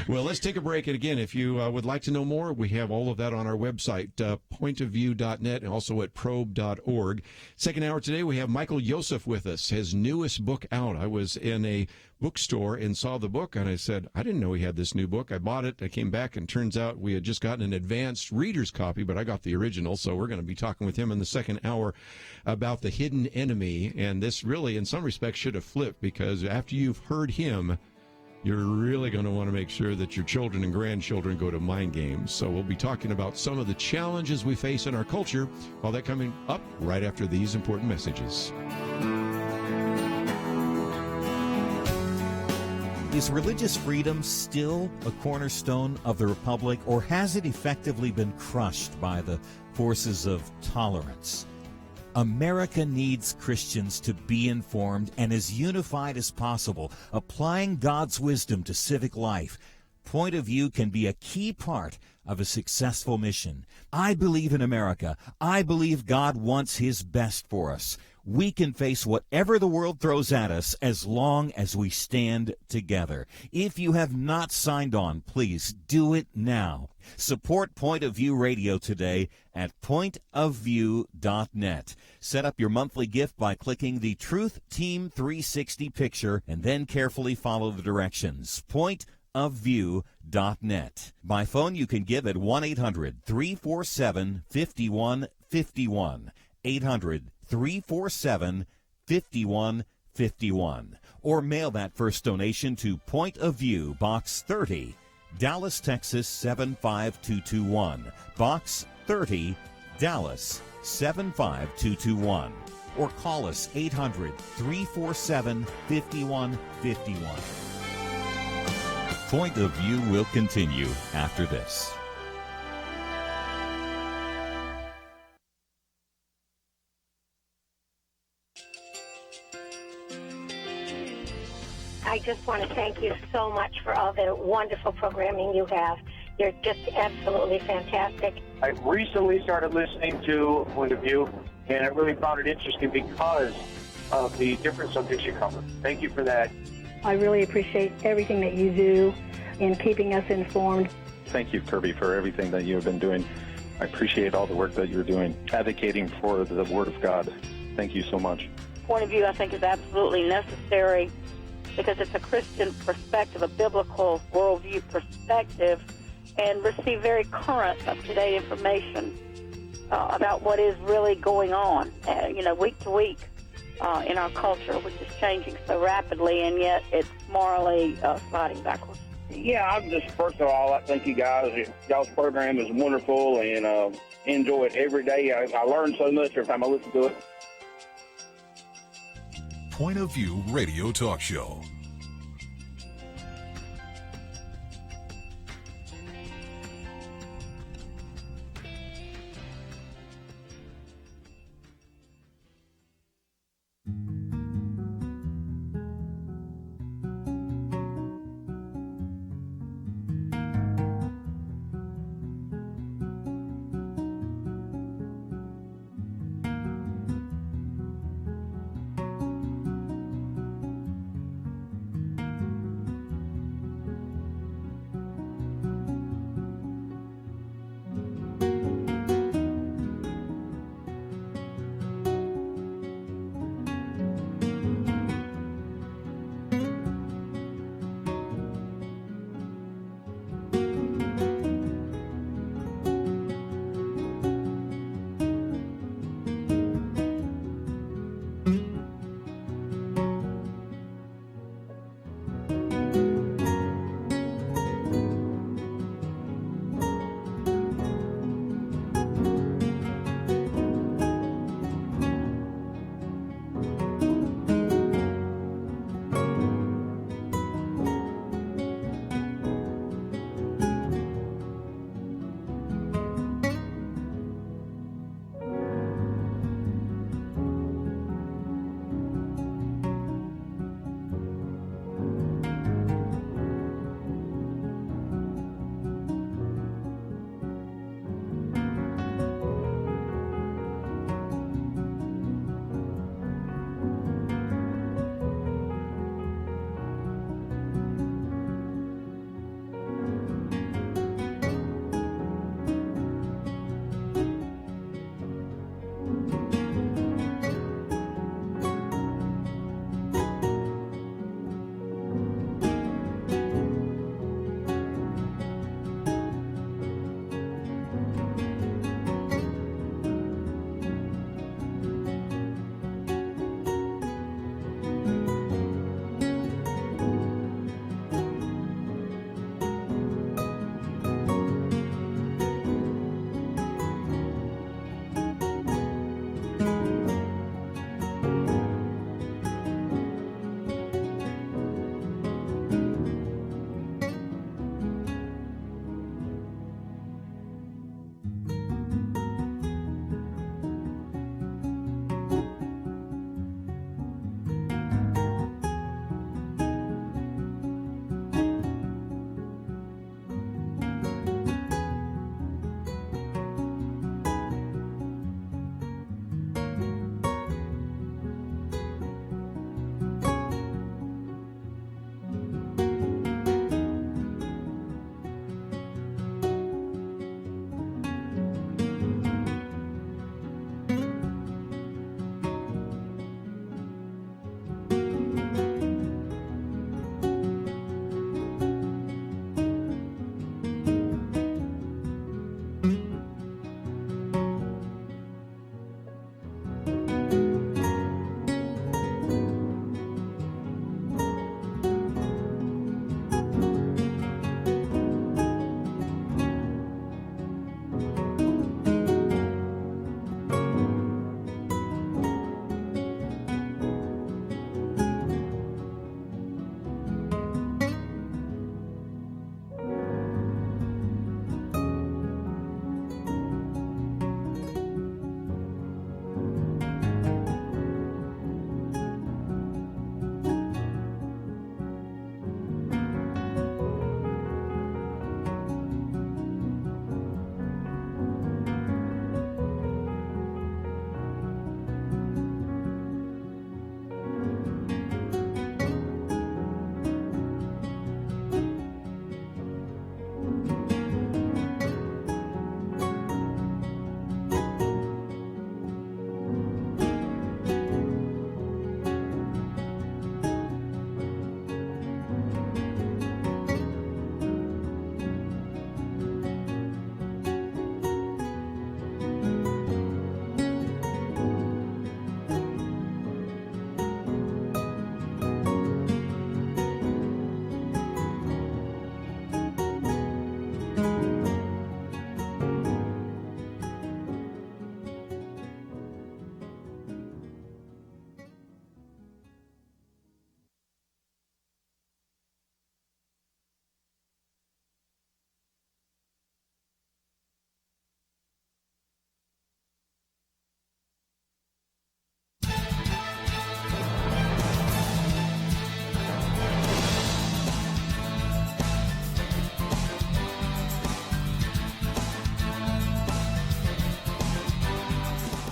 Well, let's take a break. And again, if you would like to know more, we have all of that on our website, pointofview.net, and also at probe.org. Second hour today, we have Michael Youssef with us, his newest book out. I was in a bookstore and saw the book, and I said, I didn't know he had this new book. I bought it. I came back, and turns out we had just gotten an advanced reader's copy, but I got the original, so we're going to be talking with him in the second hour about the hidden enemy. And this really, in some respects, should have flipped, because after you've heard him, you're really going to want to make sure that your children and grandchildren go to Mind Games. So we'll be talking about some of the challenges we face in our culture, all that coming up right after these important messages. Is religious freedom still a cornerstone of the Republic, or has it effectively been crushed by the forces of tolerance? America needs Christians to be informed and as unified as possible, applying God's wisdom to civic life. Point of View can be a key part of a successful mission. I believe in America. I believe God wants His best for us. We can face whatever the world throws at us as long as we stand together. If you have not signed on, please do it now. Support Point of View Radio today at pointofview.net. Set up your monthly gift by clicking the Truth Team 360 picture and then carefully follow the directions. Pointofview.net. By phone, you can give at 1-800-347-5151. 800-347-5151. Or mail that first donation to Point of View, Box 30, Dallas, Texas 75221. Box 30, Dallas 75221. Or call us 800-347-5151. Point of View will continue after this. I just want to thank you so much for all the wonderful programming you have. You're just absolutely fantastic. I recently started listening to Point of View, and I really found it interesting because of the different subjects you cover. Thank you for that. I really appreciate everything that you do in keeping us informed. Thank you, Kerby, for everything that you have been doing. I appreciate all the work that you're doing, advocating for the Word of God. Thank you so much. Point of View, I think, is absolutely necessary because it's a Christian perspective, a biblical worldview perspective, and receive very current, up-to-date information about what is really going on, week to week in our culture, which is changing so rapidly, and yet it's morally sliding backwards. Yeah, I'm just, first of all, I thank you guys. Y'all's program is wonderful, and enjoy it every day. I learn so much every time I listen to it. Point of View Radio Talk Show.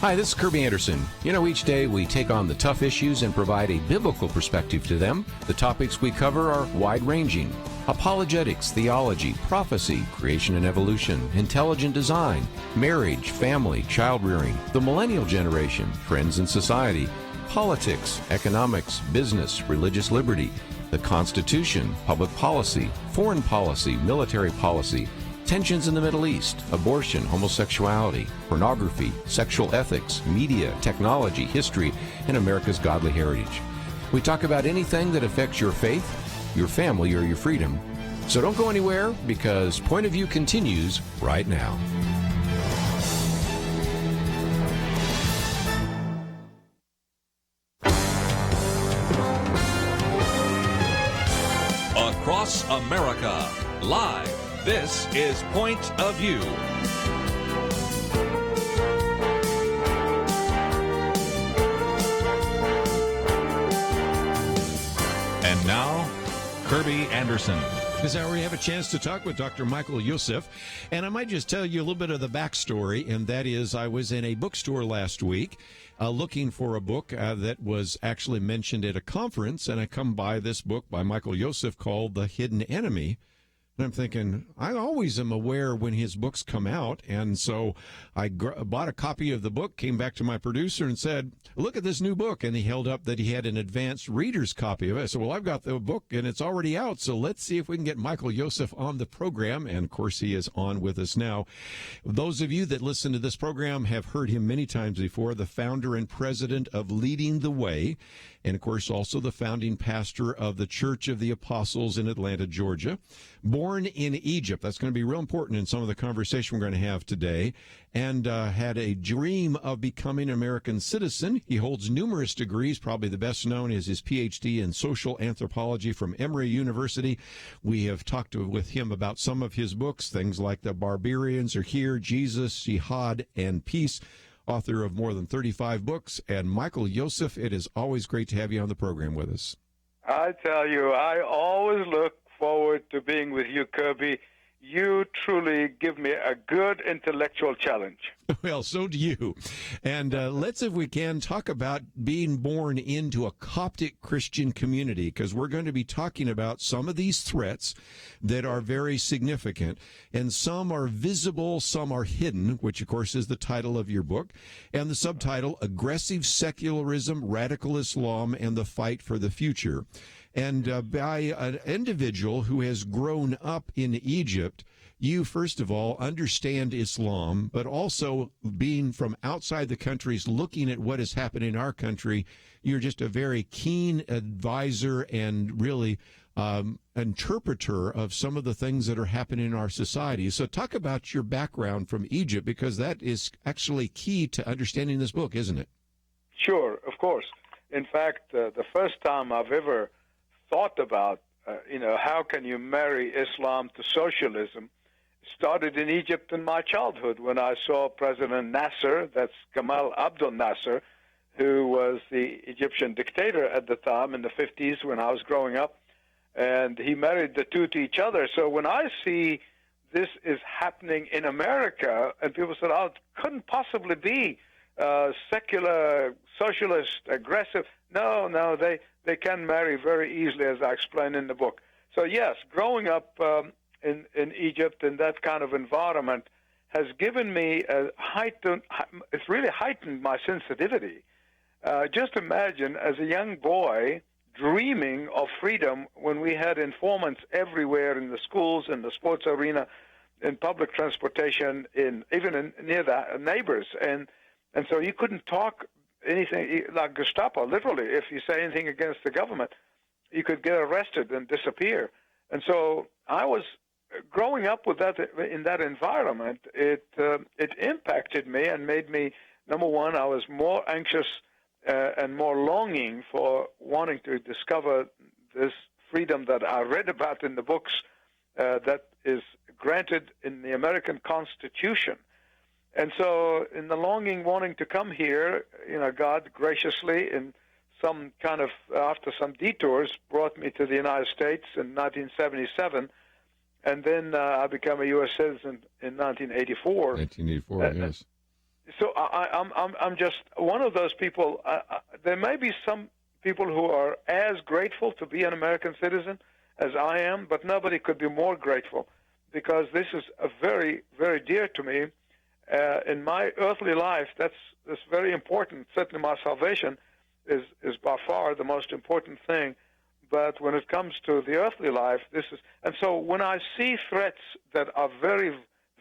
Hi, this is Kerby Anderson. You know, each day we take on the tough issues and provide a biblical perspective to them. The topics we cover are wide-ranging. Apologetics, theology, prophecy, creation and evolution, intelligent design, marriage, family, child-rearing, the millennial generation, friends and society, politics, economics, business, religious liberty, the Constitution, public policy, foreign policy, military policy, tensions in the Middle East, abortion, homosexuality, pornography, sexual ethics, media, technology, history, and America's godly heritage. We talk about anything that affects your faith, your family, or your freedom. So don't go anywhere, because Point of View continues right now. Across America, live. This is Point of View. And now, Kerby Anderson. This hour we have a chance to talk with Dr. Michael Youssef, and I might just tell you a little bit of the backstory, and that is I was in a bookstore last week looking for a book that was actually mentioned at a conference, and I come by this book by Michael Youssef called The Hidden Enemy. And I'm thinking, I always am aware when his books come out, and so I bought a copy of the book, came back to my producer and said, look at this new book, and he held up that he had an advanced reader's copy of it. I said, well, I've got the book, and it's already out, so let's see if we can get Michael Youssef on the program, and of course he is on with us now. Those of you that listen to this program have heard him many times before, the founder and president of Leading the Way, and of course also the founding pastor of the Church of the Apostles in Atlanta, Georgia. Born in Egypt, that's going to be real important in some of the conversation we're going to have today, and had a dream of becoming an American citizen. He holds numerous degrees, probably the best known is his PhD in social anthropology from Emory University. We have talked with him about some of his books, things like The Barbarians Are Here, Jesus, Jihad, and Peace. Author of more than 35 books. And Michael Youssef, it is always great to have you on the program with us. I tell you, I always look forward to being with you, Kerby. You truly give me a good intellectual challenge. Well, so do you. And let's, if we can, talk about being born into a Coptic Christian community, because we're going to be talking about some of these threats that are very significant, and some are visible, some are hidden, which, of course, is the title of your book, and the subtitle, Aggressive Secularism, Radical Islam, and the Fight for the Future. And by an individual who has grown up in Egypt, you, first of all, understand Islam, but also being from outside the countries, looking at what is happening in our country, you're just a very keen advisor and really interpreter of some of the things that are happening in our society. So talk about your background from Egypt, because that is actually key to understanding this book, isn't it? Sure, of course. In fact, the first time I've ever thought about, how can you marry Islam to socialism, started in Egypt in my childhood when I saw President Nasser, that's Gamal Abdel Nasser, who was the Egyptian dictator at the time in the 50s when I was growing up, and he married the two to each other. So when I see this is happening in America, and people said, oh, it couldn't possibly be secular, socialist, aggressive. No, they can marry very easily, as I explain in the book. So yes, growing up in Egypt in that kind of environment has given me it's really heightened my sensitivity. Just imagine, as a young boy, dreaming of freedom when we had informants everywhere in the schools, in the sports arena, in public transportation, even near the neighbors. And so you couldn't talk anything like Gestapo, literally. If you say anything against the government, you could get arrested and disappear. And so I was growing up with that in that environment. It impacted me and made me, number one, I was more anxious and more longing for wanting to discover this freedom that I read about in the books that is granted in the American Constitution. And so in the longing, wanting to come here, God graciously, in some kind of, after some detours, brought me to the United States in 1977. And then I became a U.S. citizen in 1984. 1984, yes. So I'm just one of those people. There may be some people who are as grateful to be an American citizen as I am, but nobody could be more grateful, because this is a very, very dear to me. In my earthly life, that's very important. Certainly my salvation is by far the most important thing. But when it comes to the earthly life, this is... And so when I see threats that are very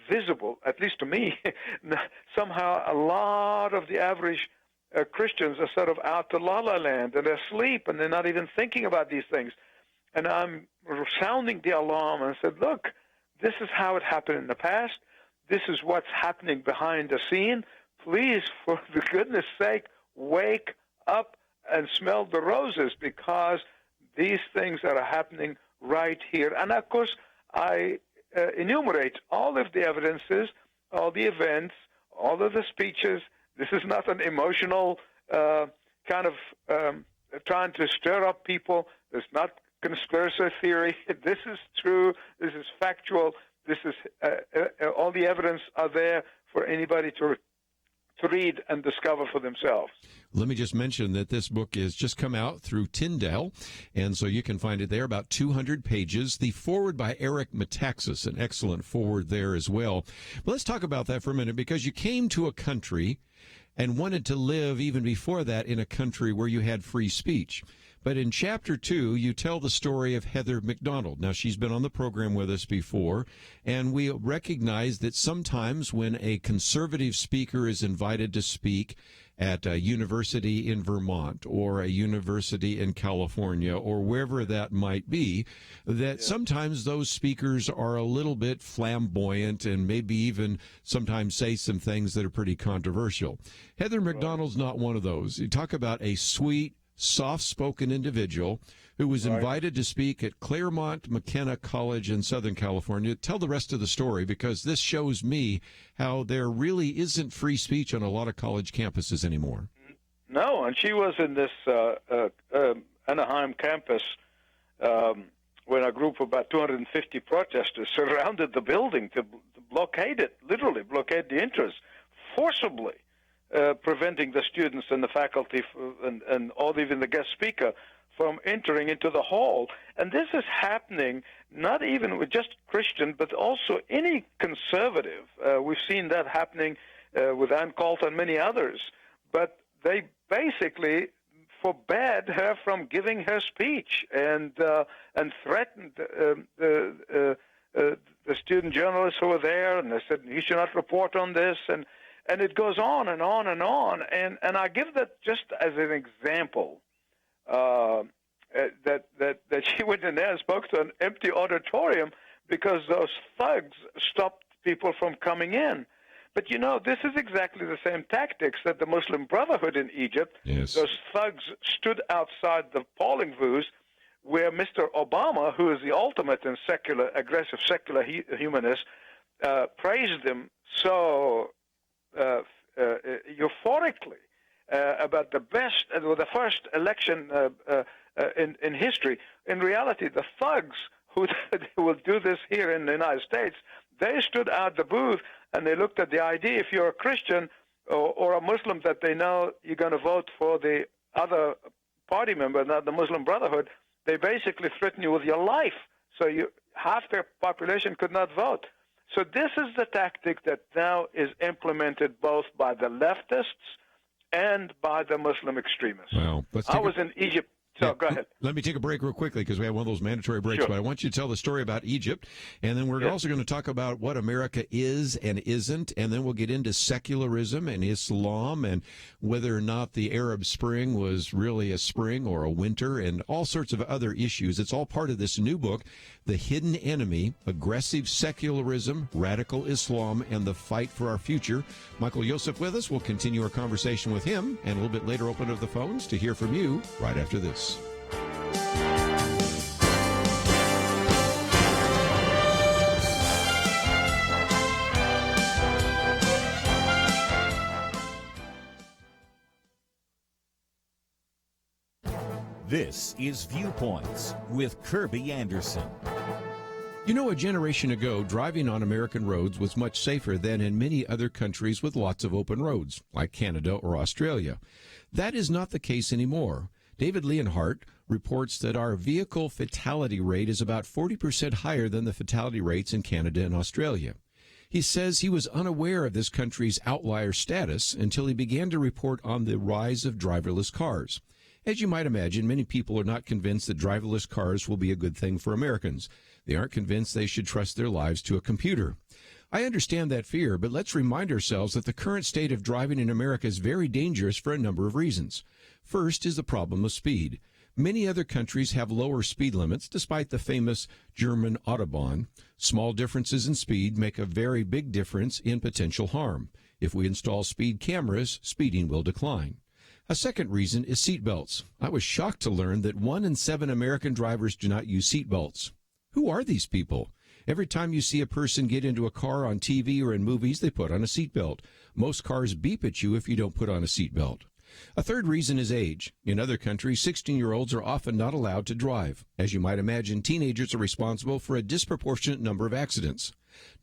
visible, at least to me, somehow a lot of the average Christians are sort of out to la-la land, and they're asleep, and they're not even thinking about these things. And I'm sounding the alarm and said, look, this is how it happened in the past. This is what's happening behind the scene. Please, for the goodness sake, wake up and smell the roses, because these things are happening right here. And, of course, I enumerate all of the evidences, all the events, all of the speeches. This is not an emotional kind of trying to stir up people. It's not conspiracy theory. This is true. This is factual. This is all the evidence are there for anybody to read and discover for themselves. Let me just mention that this book has just come out through Tyndale, and so you can find it there, about 200 pages. The foreword by Eric Metaxas, an excellent foreword there as well. But let's talk about that for a minute, because you came to a country and wanted to live even before that in a country where you had free speech. But in Chapter 2, you tell the story of Heather McDonald. Now, she's been on the program with us before, and we recognize that sometimes when a conservative speaker is invited to speak at a university in Vermont or a university in California or wherever that might be, that sometimes those speakers are a little bit flamboyant and maybe even sometimes say some things that are pretty controversial. Heather McDonald's not one of those. You talk about a sweet, soft-spoken individual who was invited to speak at Claremont McKenna College in Southern California. Tell the rest of the story, because this shows me how there really isn't free speech on a lot of college campuses anymore. No, and she was in this Anaheim campus when a group of about 250 protesters surrounded the building to blockade it, literally blockade the entrance, forcibly. Preventing the students and the faculty and all, even the guest speaker, from entering into the hall. And this is happening not even with just Christian, but also any conservative. We've seen that happening with Ann Coulter and many others. But they basically forbade her from giving her speech and threatened the student journalists who were there, and they said, you should not report on this, and it goes on and on and on. And I give that just as an example, that she went in there and spoke to an empty auditorium because those thugs stopped people from coming in. But, you know, this is exactly the same tactics that the Muslim Brotherhood in Egypt, those thugs stood outside the polling booths where Mr. Obama, who is the ultimate and aggressive secular humanist, praised them so euphorically about the best, the first election in history. In reality, the thugs who will do this here in the United States, they stood out the booth and they looked at the ID. If you're a Christian or a Muslim that they know you're going to vote for the other party member, not the Muslim Brotherhood, they basically threaten you with your life. So half their population could not vote. So this is the tactic that now is implemented both by the leftists and by the Muslim extremists. Well, I was in Egypt. So go ahead. Let me take a break real quickly because we have one of those mandatory breaks, but I want you to tell the story about Egypt, and then we're also going to talk about what America is and isn't, and then we'll get into secularism and Islam and whether or not the Arab Spring was really a spring or a winter and all sorts of other issues. It's all part of this new book, The Hidden Enemy, Aggressive Secularism, Radical Islam, and the Fight for Our Future. Michael Youssef with us. We'll continue our conversation with him, and a little bit later open up the phones to hear from you right after this. This is Viewpoints with Kerby Anderson. You know, a generation ago, driving on American roads was much safer than in many other countries with lots of open roads, like Canada or Australia. That is not the case anymore. David Leonhardt reports that our vehicle fatality rate is about 40% higher than the fatality rates in Canada and Australia. He says he was unaware of this country's outlier status until he began to report on the rise of driverless cars. As you might imagine, many people are not convinced that driverless cars will be a good thing for Americans. They aren't convinced they should trust their lives to a computer. I understand that fear, but let's remind ourselves that the current state of driving in America is very dangerous for a number of reasons. First is the problem of speed. Many other countries have lower speed limits, despite the famous German Autobahn. Small differences in speed make a very big difference in potential harm. If we install speed cameras, speeding will decline. A second reason is seatbelts. I was shocked to learn that 1 in 7 American drivers do not use seatbelts. Who are these people? Every time you see a person get into a car on TV or in movies, they put on a seatbelt. Most cars beep at you if you don't put on a seatbelt. A third reason is age. In other countries, 16-year-olds are often not allowed to drive. As you might imagine, teenagers are responsible for a disproportionate number of accidents.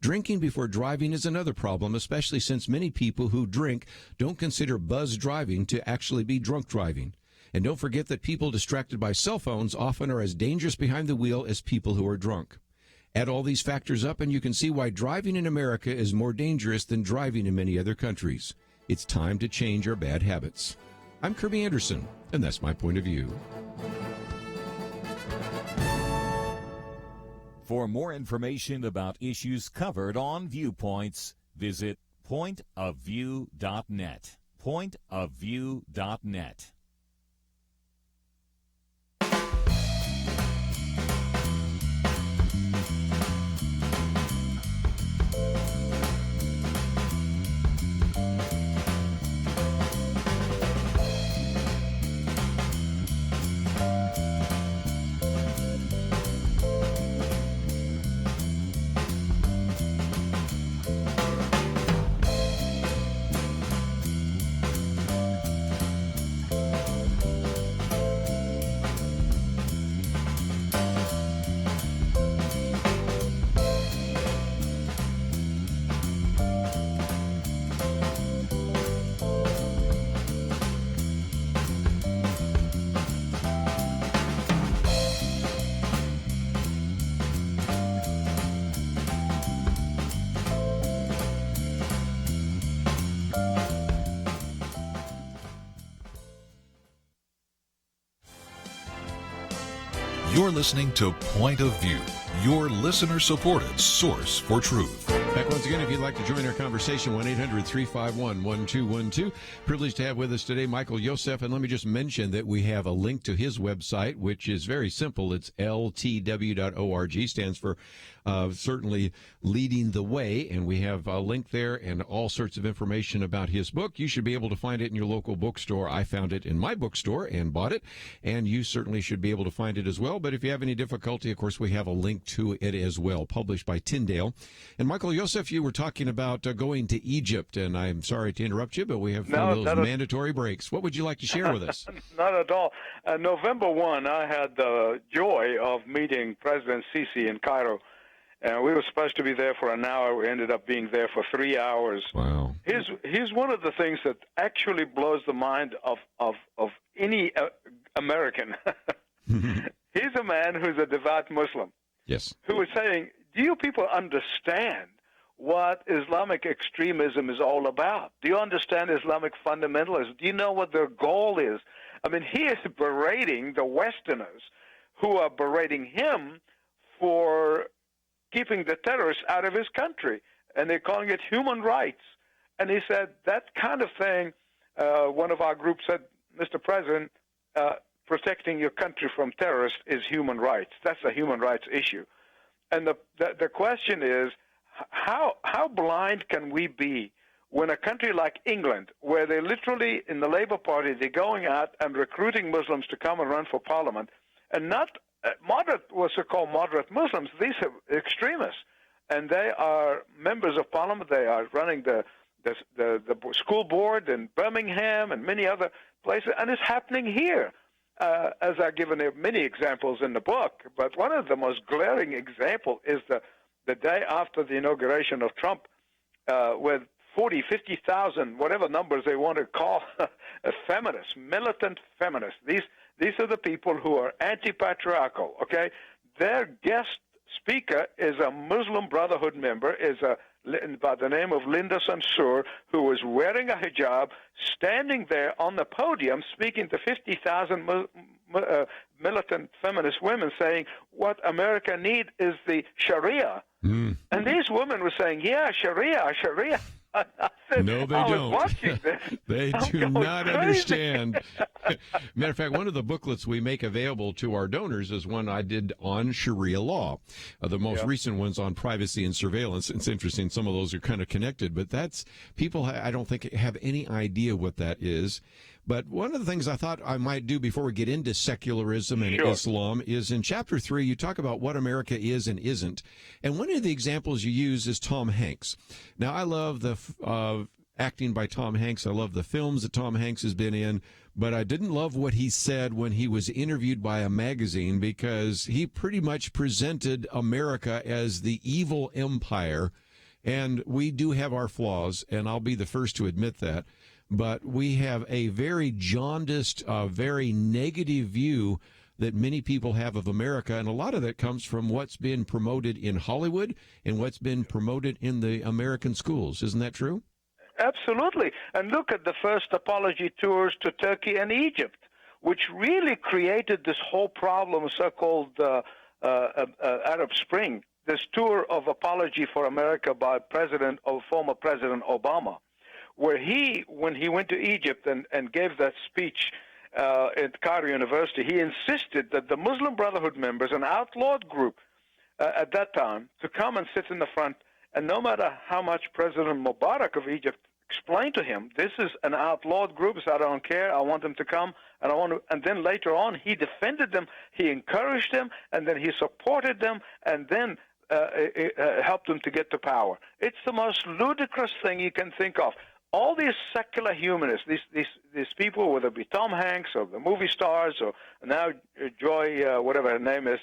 Drinking before driving is another problem, especially since many people who drink don't consider buzz driving to actually be drunk driving. And don't forget that people distracted by cell phones often are as dangerous behind the wheel as people who are drunk. Add all these factors up and you can see why driving in America is more dangerous than driving in many other countries. It's time to change our bad habits. I'm Kerby Anderson, and that's my point of view. For more information about issues covered on Viewpoints, visit pointofview.net. Pointofview.net. You're listening to Point of View, your listener-supported source for truth. Back once again, if you'd like to join our conversation, 1-800-351-1212. Privileged to have with us today Michael Youssef, and let me just mention that we have a link to his website, which is very simple. It's ltw.org, stands for certainly leading the way, and we have a link there and all sorts of information about his book. You should be able to find it in your local bookstore. I found it in my bookstore and bought it, and you certainly should be able to find it as well. But if you have any difficulty, of course, we have a link to it as well, published by Tyndale. And Michael Youssef, you were talking about going to Egypt, and I'm sorry to interrupt you, but we have those mandatory breaks. What would you like to share with us? Not at all. November 1, I had the joy of meeting President Sisi in Cairo. And we were supposed to be there for an hour. We ended up being there for 3 hours. Wow. Here's one of the things that actually blows the mind of any American. He's a man who's a devout Muslim. Yes. Who was saying, do you people understand what Islamic extremism is all about? Do you understand Islamic fundamentalism? Do you know what their goal is? I mean, he is berating the Westerners who are berating him for keeping the terrorists out of his country, and they're calling it human rights. And he said, that kind of thing, one of our groups said, Mr. President, protecting your country from terrorists is human rights. That's a human rights issue. And the question is, how blind can we be when a country like England, where they literally, in the Labour Party, they're going out and recruiting Muslims to come and run for parliament, and not moderate, what's so-called moderate Muslims, these are extremists, and they are members of parliament. They are running the school board in Birmingham and many other places, and it's happening here. as I've given many examples in the book, but one of the most glaring examples is the day after the inauguration of Trump, with 40, 50,000, whatever numbers they want to call feminists, militant feminists. These are the people who are anti-patriarchal, okay? Their guest speaker is a Muslim Brotherhood member, by the name of Linda Sansour, who was wearing a hijab, standing there on the podium speaking to 50,000 militant feminist women, saying what America needs is the Sharia. And these women were saying, yeah, Sharia, Sharia. I said, no, they don't. Watching this. They do not crazy. understand. Matter of fact, one of the booklets we make available to our donors is one I did on Sharia law. The most recent one's on privacy and surveillance. It's interesting. Some of those are kind of connected, but that's people, I don't think, have any idea what that is. But one of the things I thought I might do before we get into secularism and Islam is in Chapter 3, you talk about what America is and isn't. And one of the examples you use is Tom Hanks. Now, I love the acting by Tom Hanks. I love the films that Tom Hanks has been in. But I didn't love what he said when he was interviewed by a magazine, because he pretty much presented America as the evil empire. And we do have our flaws, and I'll be the first to admit that. But we have a very jaundiced, very negative view that many people have of America, and a lot of that comes from what's been promoted in Hollywood and what's been promoted in the American schools. Isn't that true? Absolutely. And look at the first apology tours to Turkey and Egypt, which really created this whole problem of so-called Arab Spring, this tour of apology for America by former President Obama, where when he went to Egypt and gave that speech at Cairo University, he insisted that the Muslim Brotherhood members, an outlawed group at that time, to come and sit in the front, and no matter how much President Mubarak of Egypt explained to him, this is an outlawed group, so I don't care, I want them to come, and then later on he defended them, he encouraged them, and then he supported them, and then helped them to get to power. It's the most ludicrous thing you can think of. All these secular humanists, these people, whether it be Tom Hanks or the movie stars, or now Joy, whatever her nname is,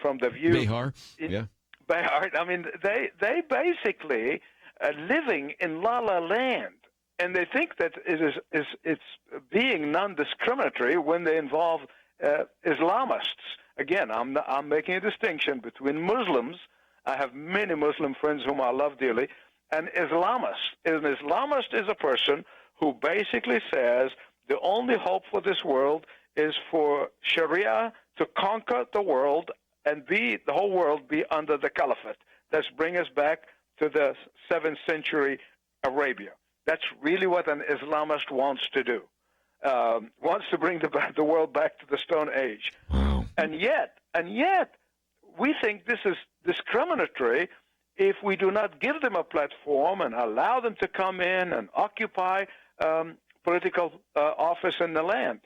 from The View. Behar, yeah. Behar. I mean, they basically are living in La La Land, and they think that it's being non-discriminatory when they involve Islamists. Again, I'm making a distinction between Muslims. I have many Muslim friends whom I love dearly, and Islamists. An Islamist is a person who basically says the only hope for this world is for Sharia to conquer the world and the whole world be under the caliphate. Let's bring us back to the 7th century Arabia. That's really what an Islamist wants to do. Wants to bring the world back to the Stone Age. Wow. And yet, we think this is discriminatory if we do not give them a platform and allow them to come in and occupy political office in the land.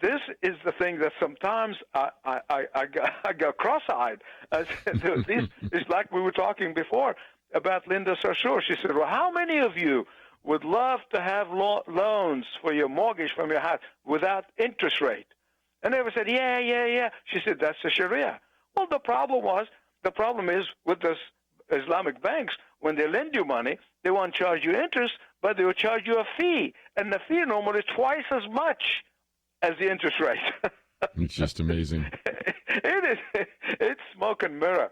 This is the thing that sometimes I go cross-eyed. It's like we were talking before about Linda Sarsour. She said, well, how many of you would love to have loans for your mortgage from your house without interest rate? And they said, yeah. She said, that's the Sharia. Well, the problem is with this Islamic banks, when they lend you money, they won't charge you interest, but they will charge you a fee. And the fee normally is twice as much as the interest rate. It's just amazing. It is. It's smoke and mirror.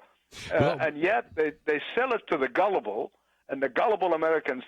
And yet they sell it to the gullible, and the gullible Americans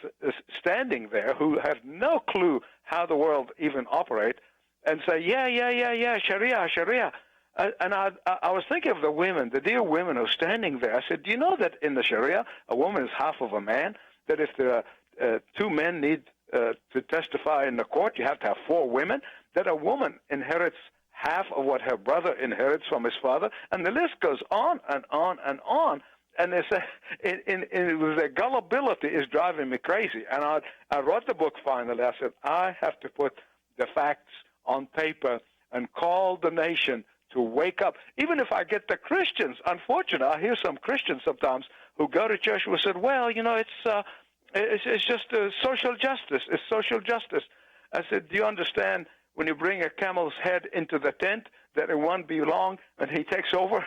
standing there who have no clue how the world even operates, and say, yeah, Sharia. And I was thinking of the women, the dear women who are standing there. I said, do you know that in the Sharia, a woman is half of a man? That if there are two men need to testify in the court, you have to have 4 women? That a woman inherits half of what her brother inherits from his father? And the list goes on and on and on. And they say, their gullibility is driving me crazy. And I wrote the book finally. I said, I have to put the facts on paper and call the nation to wake up. Even if I get the Christians, unfortunately, I hear some Christians sometimes who go to church who said, well, it's just social justice. It's social justice. I said, do you understand when you bring a camel's head into the tent, that it won't be long and he takes over?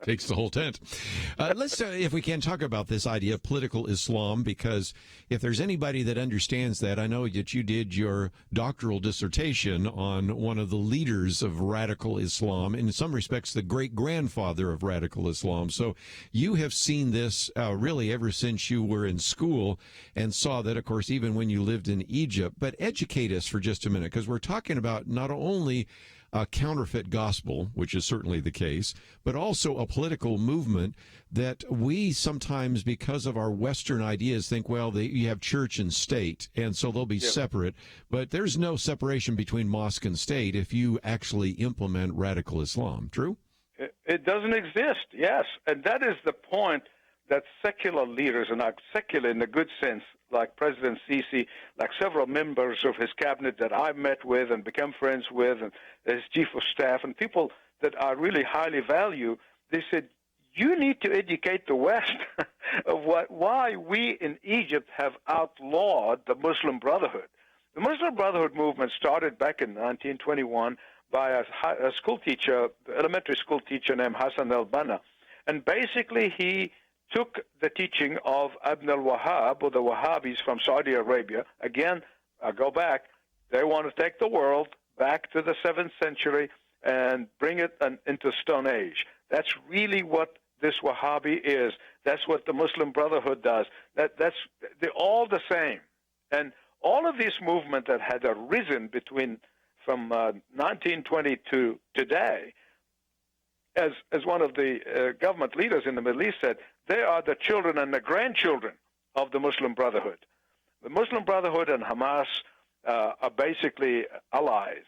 Takes the whole tent. Let's, if we can, talk about this idea of political Islam, because if there's anybody that understands that, I know that you did your doctoral dissertation on one of the leaders of radical Islam, in some respects the great-grandfather of radical Islam. So you have seen this really ever since you were in school and saw that, of course, even when you lived in Egypt. But educate us for just a minute, because we're talking about not only a counterfeit gospel, which is certainly the case, but also a political movement that we sometimes, because of our Western ideas, think, well, you have church and state, and so they'll be separate. But there's no separation between mosque and state if you actually implement radical Islam. True? It doesn't exist, yes. And that is the point that secular leaders, and not secular in the good sense, like President Sisi, like several members of his cabinet that I met with and became friends with, and his chief of staff, and people that I really highly value, they said, you need to educate the West of why we in Egypt have outlawed the Muslim Brotherhood. The Muslim Brotherhood movement started back in 1921 by a school teacher, elementary school teacher named Hassan al-Banna. And basically he took the teaching of Ibn al-Wahhab, or the Wahhabis from Saudi Arabia. Again, I go back, they want to take the world back to the 7th century and bring it into Stone Age. That's really what this Wahhabi is. That's what the Muslim Brotherhood does. They're all the same. And all of these movements that had arisen from 1920 to today, as one of the government leaders in the Middle East said, they are the children and the grandchildren of the Muslim Brotherhood. The Muslim Brotherhood and Hamas are basically allies,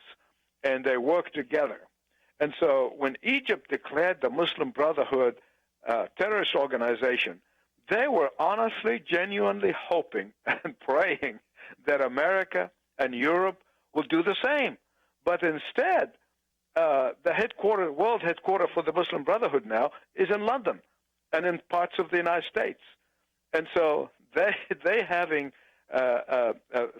and they work together. And so when Egypt declared the Muslim Brotherhood terrorist organization, they were honestly, genuinely hoping and praying that America and Europe will do the same. But instead, the world headquarters for the Muslim Brotherhood now is in London and in parts of the United States. And so they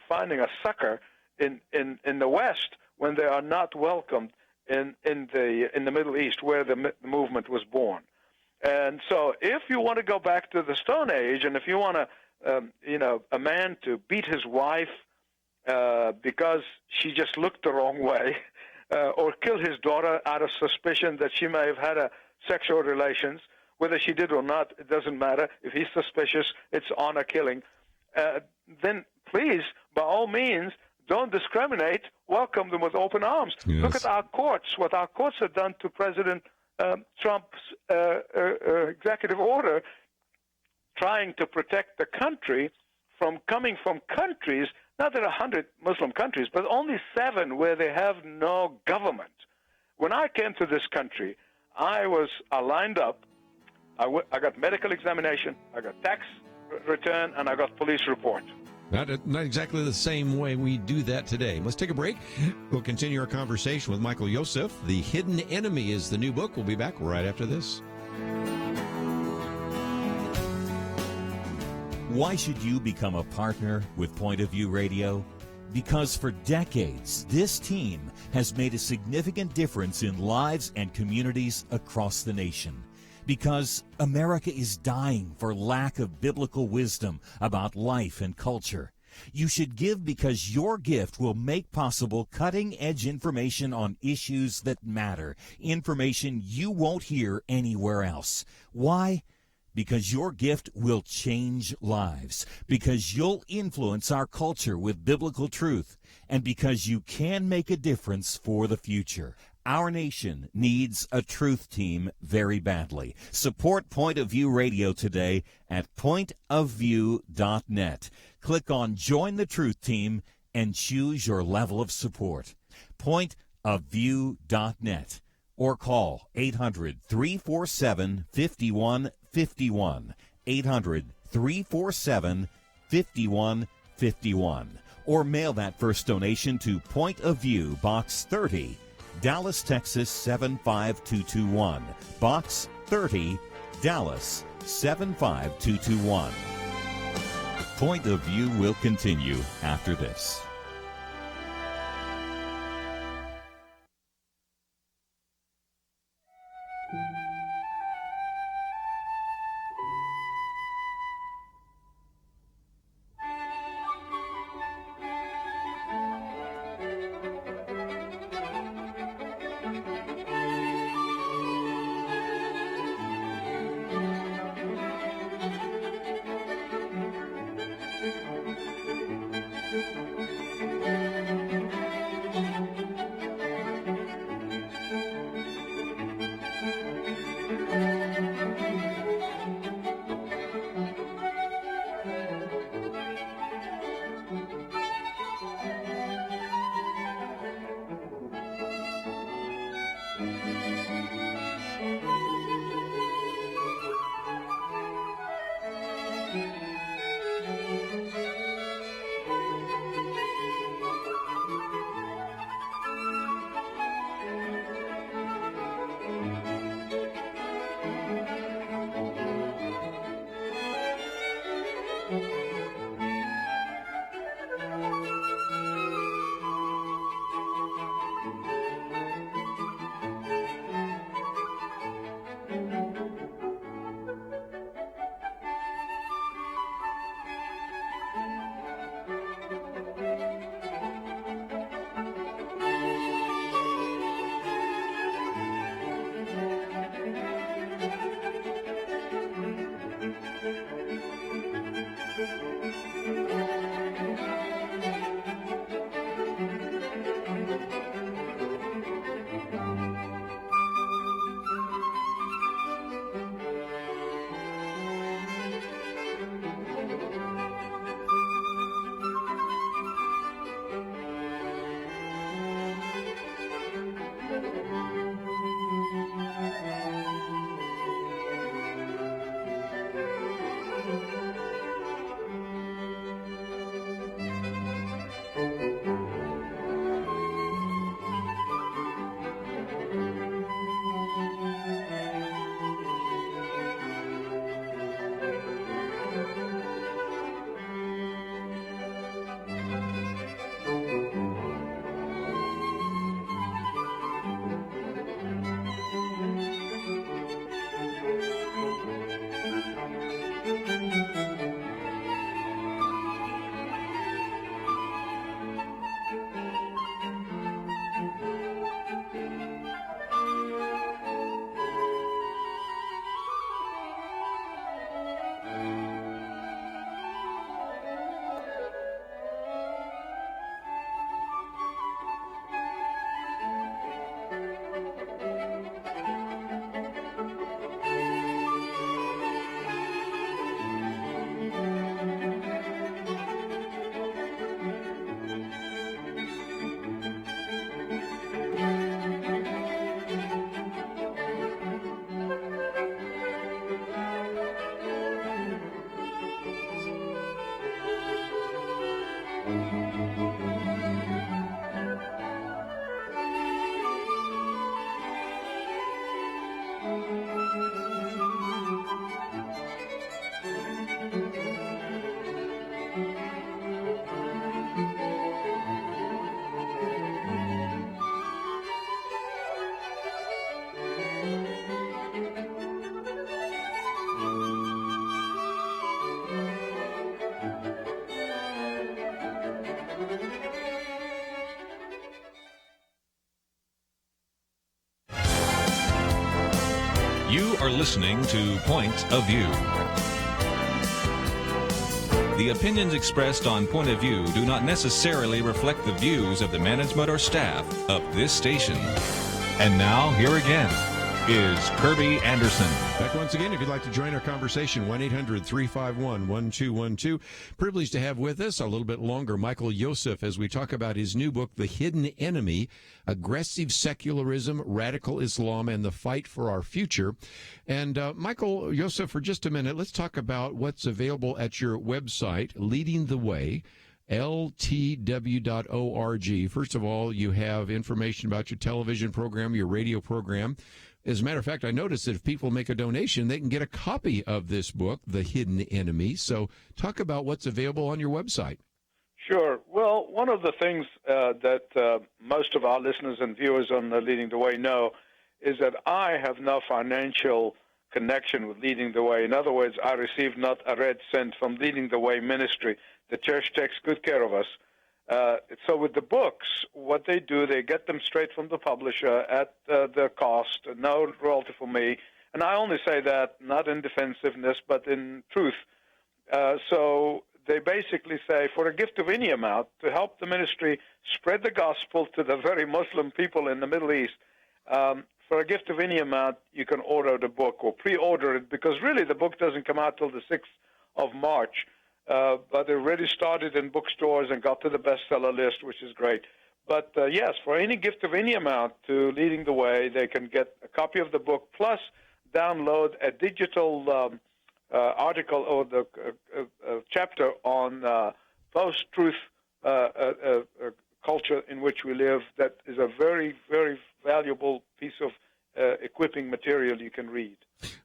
finding a succor in the West when they are not welcomed in the Middle East, where the movement was born. And so if you want to go back to the Stone Age, and if you want a man to beat his wife because she just looked the wrong way, or kill his daughter out of suspicion that she may have had sexual relations, whether she did or not, it doesn't matter. If he's suspicious, it's honor killing. Then please, by all means, don't discriminate. Welcome them with open arms. Yes. Look at our courts, what our courts have done to President Trump's executive order, trying to protect the country from coming from countries, not that 100 Muslim countries, but only 7 where they have no government. When I came to this country, I lined up. I got medical examination, I got tax return, and I got police report. Not exactly the same way we do that today. Let's take a break. We'll continue our conversation with Michael Youssef. The Hidden Enemy is the new book. We'll be back right after this. Why should you become a partner with Point of View Radio? Because for decades, this team has made a significant difference in lives and communities across the nation. Because America is dying for lack of biblical wisdom about life and culture. You should give because your gift will make possible cutting-edge information on issues that matter, information you won't hear anywhere else. Why? Because your gift will change lives, because you'll influence our culture with biblical truth, and because you can make a difference for the future. Our nation needs a truth team very badly. Support Point of View Radio today at pointofview.net. Click on Join the Truth Team and choose your level of support. Pointofview.net. Or call 800-347-5151. 800-347-5151. Or mail that first donation to Point of View, Box 30, Dallas, Texas 75221. Box 30, Dallas 75221. Point of View will continue after this. You are listening to Point of View. The opinions expressed on Point of View do not necessarily reflect the views of the management or staff of this station. And now, here again is Kerby Anderson. Back once again, if you'd like to join our conversation, 1-800-351-1212. Privileged to have with us a little bit longer Michael Youssef as we talk about his new book, The Hidden Enemy, Aggressive Secularism, Radical Islam, and the Fight for Our Future. And Michael Youssef, for just a minute, let's talk about what's available at your website, Leading the Way, ltw.org. First of all, you have information about your television program, your radio program. As a matter of fact, I noticed that if people make a donation, they can get a copy of this book, The Hidden Enemy. So talk about what's available on your website. Sure. Well, one of the things that most of our listeners and viewers on Leading the Way know is that I have no financial connection with Leading the Way. In other words, I receive not a red cent from Leading the Way ministry. The church takes good care of us. So with the books, what they do, they get them straight from the publisher at their cost, no royalty for me. And I only say that not in defensiveness, but in truth. So they basically say, for a gift of any amount, to help the ministry spread the gospel to the very Muslim people in the Middle East, for a gift of any amount, you can order the book or pre-order it, because really the book doesn't come out till the 6th of March. But they already started in bookstores and got to the bestseller list, which is great. But yes, for any gift of any amount to Leading the Way, they can get a copy of the book, plus download a digital article or the chapter on post-truth culture in which we live. That is a very, very valuable piece of equipping material you can read.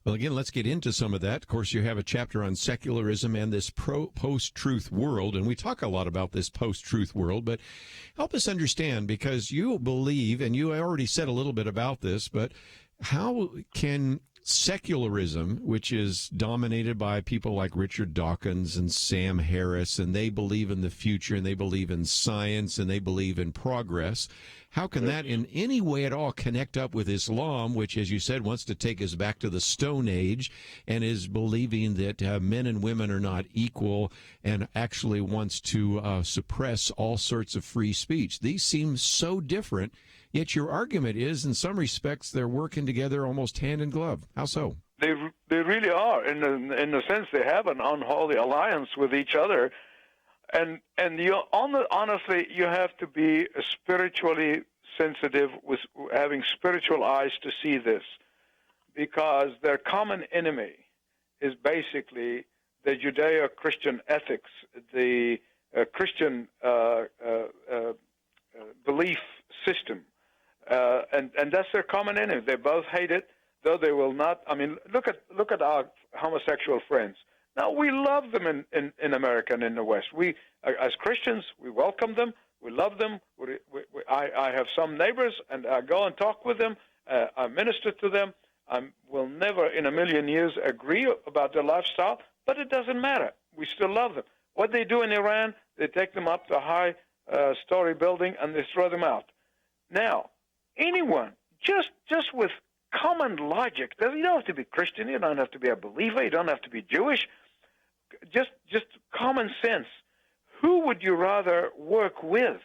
Well, again, let's get into some of that. Of course, you have a chapter on secularism and this post-truth world, and we talk a lot about this post-truth world, but help us understand, because you believe, and you already said a little bit about this, but how can secularism, which is dominated by people like Richard Dawkins and Sam Harris, and they believe in the future, and they believe in science, and they believe in progress, how can that in any way at all connect up with Islam, which, as you said, wants to take us back to the Stone Age and is believing that men and women are not equal and actually wants to suppress all sorts of free speech? These seem so different, yet your argument is, in some respects, they're working together almost hand in glove. How so? They really are. In the sense, they have an unholy alliance with each other. And honestly, you have to be spiritually sensitive, with having spiritual eyes to see this, because their common enemy is basically the Judeo-Christian ethics, the Christian belief system, and that's their common enemy. They both hate it, though they will not. I mean, look at our homosexual friends. Now, we love them in America and in the West. We, as Christians, we welcome them. We love them. I have some neighbors, and I go and talk with them. I minister to them. I will never in a million years agree about their lifestyle, but it doesn't matter. We still love them. What they do in Iran, they take them up to a high-story building, and they throw them out. Now, anyone, just with common logic, you don't have to be Christian, you don't have to be a believer, you don't have to be Jewish, just common sense. Who would you rather work with?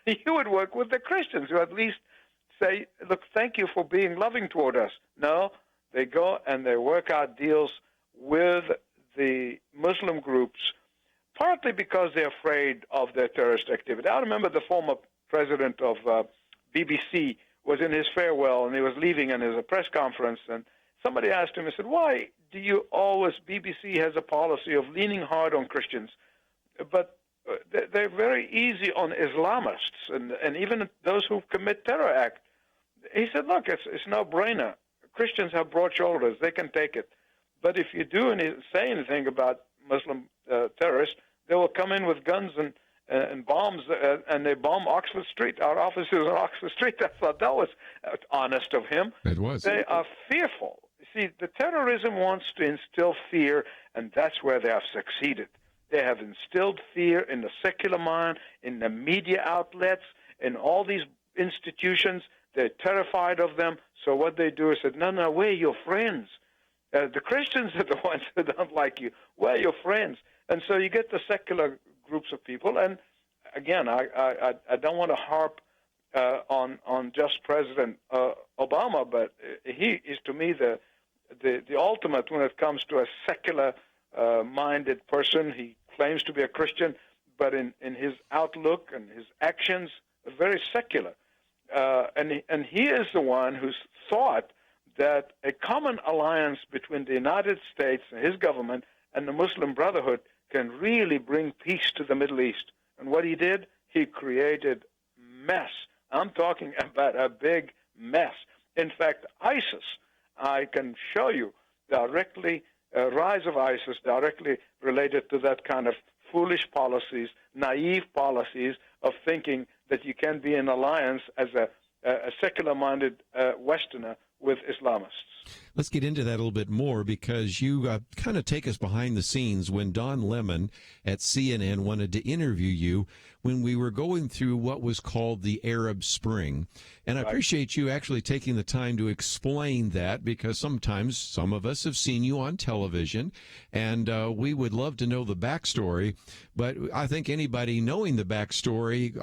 You would work with the Christians, who at least say, look, thank you for being loving toward us. No, they go and they work out deals with the Muslim groups, partly because they're afraid of their terrorist activity. I remember the former president of BBC was in his farewell, and he was leaving, and there was a press conference, and somebody asked him, he said, why do you always, BBC has a policy of leaning hard on Christians, but they're very easy on Islamists, and even those who commit terror acts. He said, look, it's no-brainer. Christians have broad shoulders. They can take it. But if you do say anything about Muslim terrorists, they will come in with guns and bombs, and they bomb Oxford Street. Our office is on Oxford Street. I thought that was honest of him. It was. They are fearful. See, the terrorism wants to instill fear, and that's where they have succeeded. They have instilled fear in the secular mind, in the media outlets, in all these institutions. They're terrified of them. So what they do is say, no, we're your friends. The Christians are the ones who don't like you. We're your friends. And so you get the secular groups of people. And again, I don't want to harp on just President Obama, but he is to me the ultimate when it comes to a secular minded person. He claims to be a Christian, but in his outlook and his actions, very secular. And he is the one who's thought that a common alliance between the United States and his government and the Muslim Brotherhood can really bring peace to the Middle East. And what he did, he created mess. I'm talking about a big mess. In fact, ISIS, I can show you directly, rise of ISIS directly related to that kind of foolish policies, naive policies of thinking that you can be in alliance as a secular-minded Westerner with Islamists. Let's get into that a little bit more, because you kind of take us behind the scenes when Don Lemon at CNN wanted to interview you when we were going through what was called the Arab Spring. And I appreciate you actually taking the time to explain that, because sometimes some of us have seen you on television, and we would love to know the backstory. But I think anybody knowing the backstory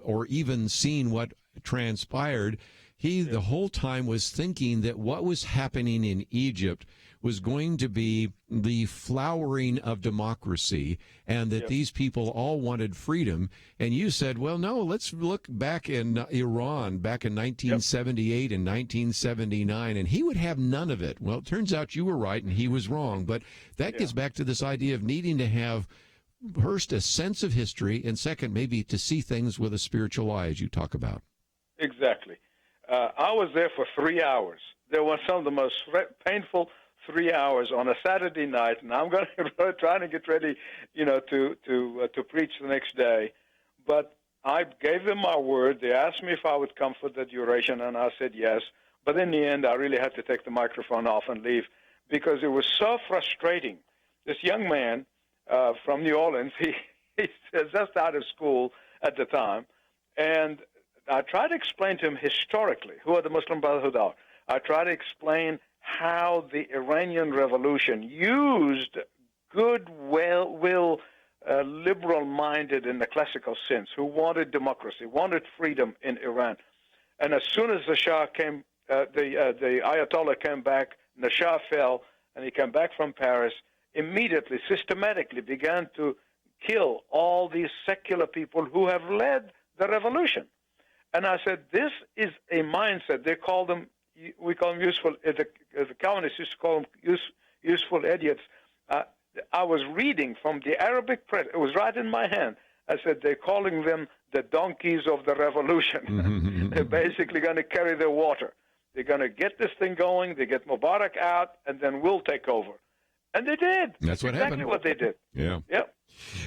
or even seeing what transpired, he the whole time was thinking that what was happening in Egypt was going to be the flowering of democracy, and that these people all wanted freedom. And you said, well, no, let's look back in Iran back in 1978 and 1979, and he would have none of it. Well, it turns out you were right and he was wrong. But that gets back to this idea of needing to have, first, a sense of history, and second, maybe to see things with a spiritual eye, as you talk about. Exactly. I was there for 3 hours. There were some of the most painful 3 hours on a Saturday night, and I'm going to trying to get ready, to preach the next day. But I gave them my word. They asked me if I would come for the duration, and I said yes. But in the end, I really had to take the microphone off and leave, because it was so frustrating. This young man from New Orleans, he's just out of school at the time, and I tried to explain to him historically who the Muslim Brotherhood are. I tried to explain how the Iranian Revolution used goodwill, liberal-minded in the classical sense, who wanted democracy, wanted freedom in Iran. And as soon as the Shah came, the Ayatollah came back, and the Shah fell, and he came back from Paris, immediately, systematically began to kill all these secular people who have led the revolution. And I said, this is a mindset. They call them, we call them useful, the Calvinists used to call them useful idiots. I was reading from the Arabic press. It was right in my hand. I said, they're calling them the donkeys of the revolution. They're basically going to carry the water. They're going to get this thing going. They get Mubarak out, and then we'll take over. And they did. That's what exactly happened. What they did. Yeah. Yep.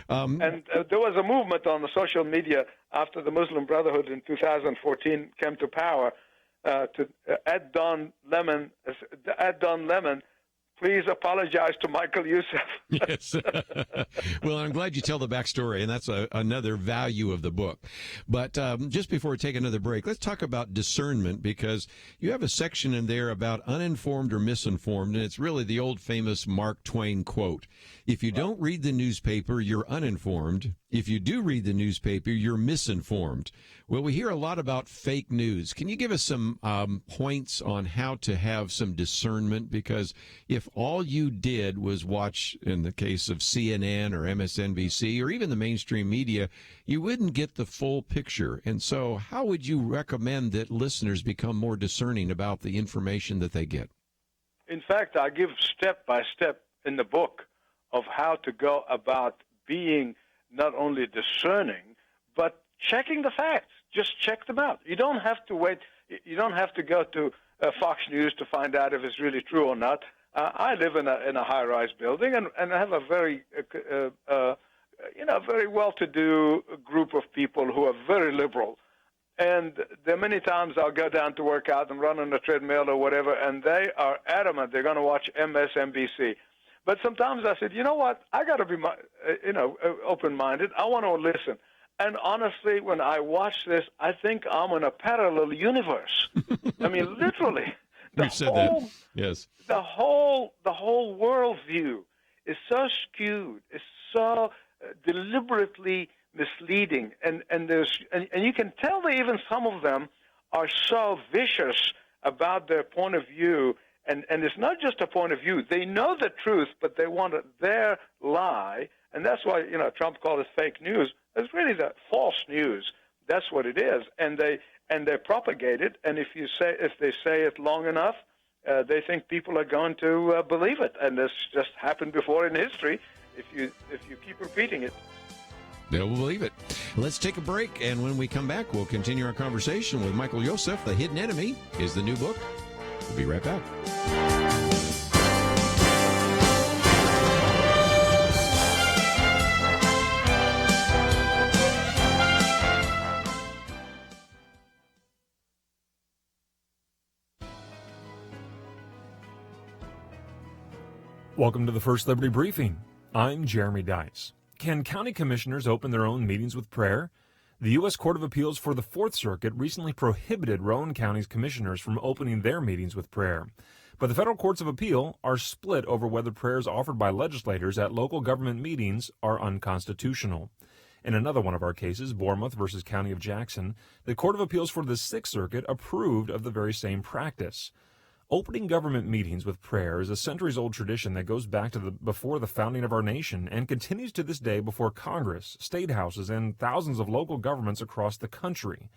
And there was a movement on the social media after the Muslim Brotherhood in 2014 came to power to add Don Lemon, please apologize to Michael Youssef. Yes. Well, I'm glad you tell the backstory, and that's another value of the book. But just before we take another break, let's talk about discernment, because you have a section in there about uninformed or misinformed, and it's really the old famous Mark Twain quote. If you don't read the newspaper, you're uninformed. If you do read the newspaper, you're misinformed. Well, we hear a lot about fake news. Can you give us some points on how to have some discernment? Because if all you did was watch, in the case of CNN or MSNBC or even the mainstream media, you wouldn't get the full picture. And so how would you recommend that listeners become more discerning about the information that they get? In fact, I give step by step in the book of how to go about being not only discerning, but checking the facts. Just check them out. You don't have to wait. You don't have to go to Fox News to find out if it's really true or not. I live in a high-rise building, and I have a very, very well-to-do group of people who are very liberal. And there are many times I'll go down to work out and run on the treadmill or whatever, and they are adamant they're going to watch MSNBC. But sometimes I said, you know what? I got to be, open-minded. I want to listen. And honestly, when I watch this, I think I'm in a parallel universe. I mean, literally. You said that. Yes. The whole worldview is so skewed. It's so deliberately misleading, and you can tell that even some of them are so vicious about their point of view. And it's not just a point of view. They know the truth, but they want their lie. And that's why, Trump called it fake news. It's really the false news. That's what it is. And they propagate it. And if they say it long enough, they think people are going to believe it. And this just happened before in history. If you keep repeating it, they'll believe it. Let's take a break. And when we come back, we'll continue our conversation with Michael Youssef. The Hidden Enemy is the new book. We'll be right back. Welcome to the First Liberty Briefing. I'm Jeremy Dice. Can county commissioners open their own meetings with prayer? The U.S. Court of Appeals for the Fourth Circuit recently prohibited Rowan County's commissioners from opening their meetings with prayer. But the federal courts of appeal are split over whether prayers offered by legislators at local government meetings are unconstitutional. In another one of our cases, Bournemouth versus County of Jackson, the Court of Appeals for the Sixth Circuit approved of the very same practice. Opening government meetings with prayer is a centuries-old tradition that goes back to before the founding of our nation and continues to this day before Congress, state houses, and thousands of local governments across the country.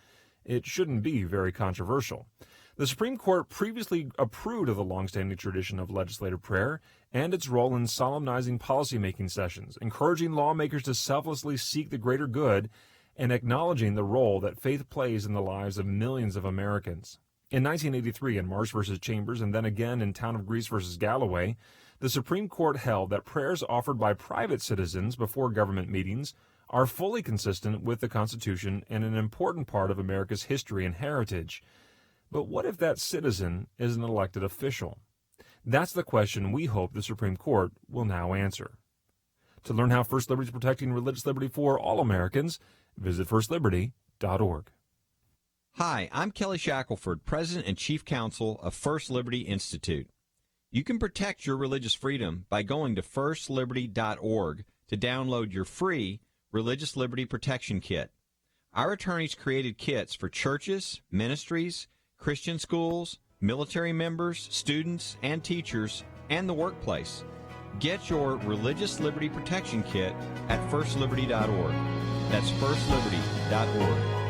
It shouldn't be very controversial. The Supreme Court previously approved of the long-standing tradition of legislative prayer and its role in solemnizing policymaking sessions, encouraging lawmakers to selflessly seek the greater good, and acknowledging the role that faith plays in the lives of millions of Americans. In 1983 in Marsh v. Chambers and then again in Town of Greece v. Galloway, the Supreme Court held that prayers offered by private citizens before government meetings are fully consistent with the Constitution and an important part of America's history and heritage. But what if that citizen is an elected official? That's the question we hope the Supreme Court will now answer. To learn how First Liberty is protecting religious liberty for all Americans, visit firstliberty.org. Hi, I'm Kelly Shackelford, President and Chief Counsel of First Liberty Institute. You can protect your religious freedom by going to firstliberty.org to download your free Religious Liberty Protection Kit. Our attorneys created kits for churches, ministries, Christian schools, military members, students, and teachers, and the workplace. Get your Religious Liberty Protection Kit at firstliberty.org. That's firstliberty.org.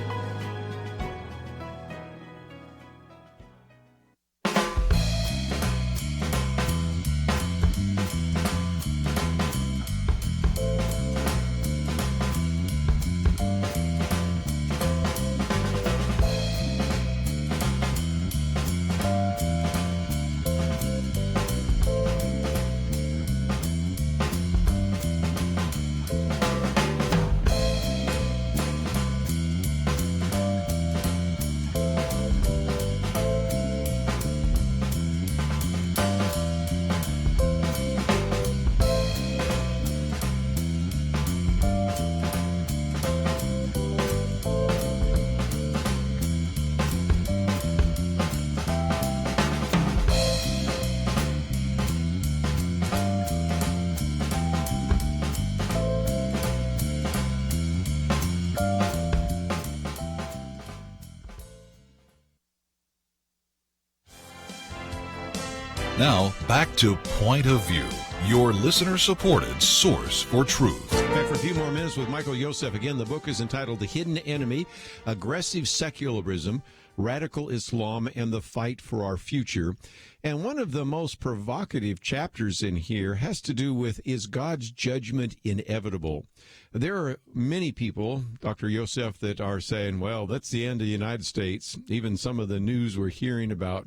Now, back to Point of View, your listener-supported source for truth. Back for a few more minutes with Michael Youssef. Again, the book is entitled The Hidden Enemy, Aggressive Secularism, Radical Islam, and the Fight for Our Future. And one of the most provocative chapters in here has to do with, is God's judgment inevitable? There are many people, Dr. Youssef, that are saying, well, that's the end of the United States. Even some of the news we're hearing about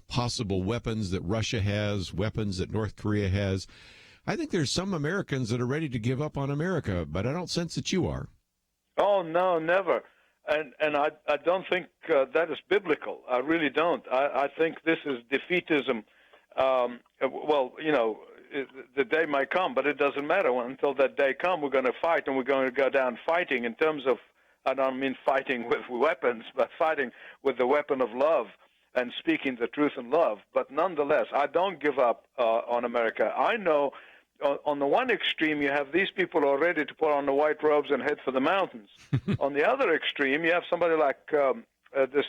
possible weapons that Russia has, weapons that North Korea has. I think there's some Americans that are ready to give up on America, but I don't sense that you are. Oh, no, never. And I don't think that is biblical. I really don't. I think this is defeatism. Well, you know, the day might come, but it doesn't matter. Until that day comes, we're going to fight, and we're going to go down fighting in terms of, I don't mean fighting with weapons, but fighting with the weapon of love and speaking the truth in love. But nonetheless, I don't give up on America. I know on the one extreme, you have these people who are ready to put on the white robes and head for the mountains. On the other extreme, you have somebody like this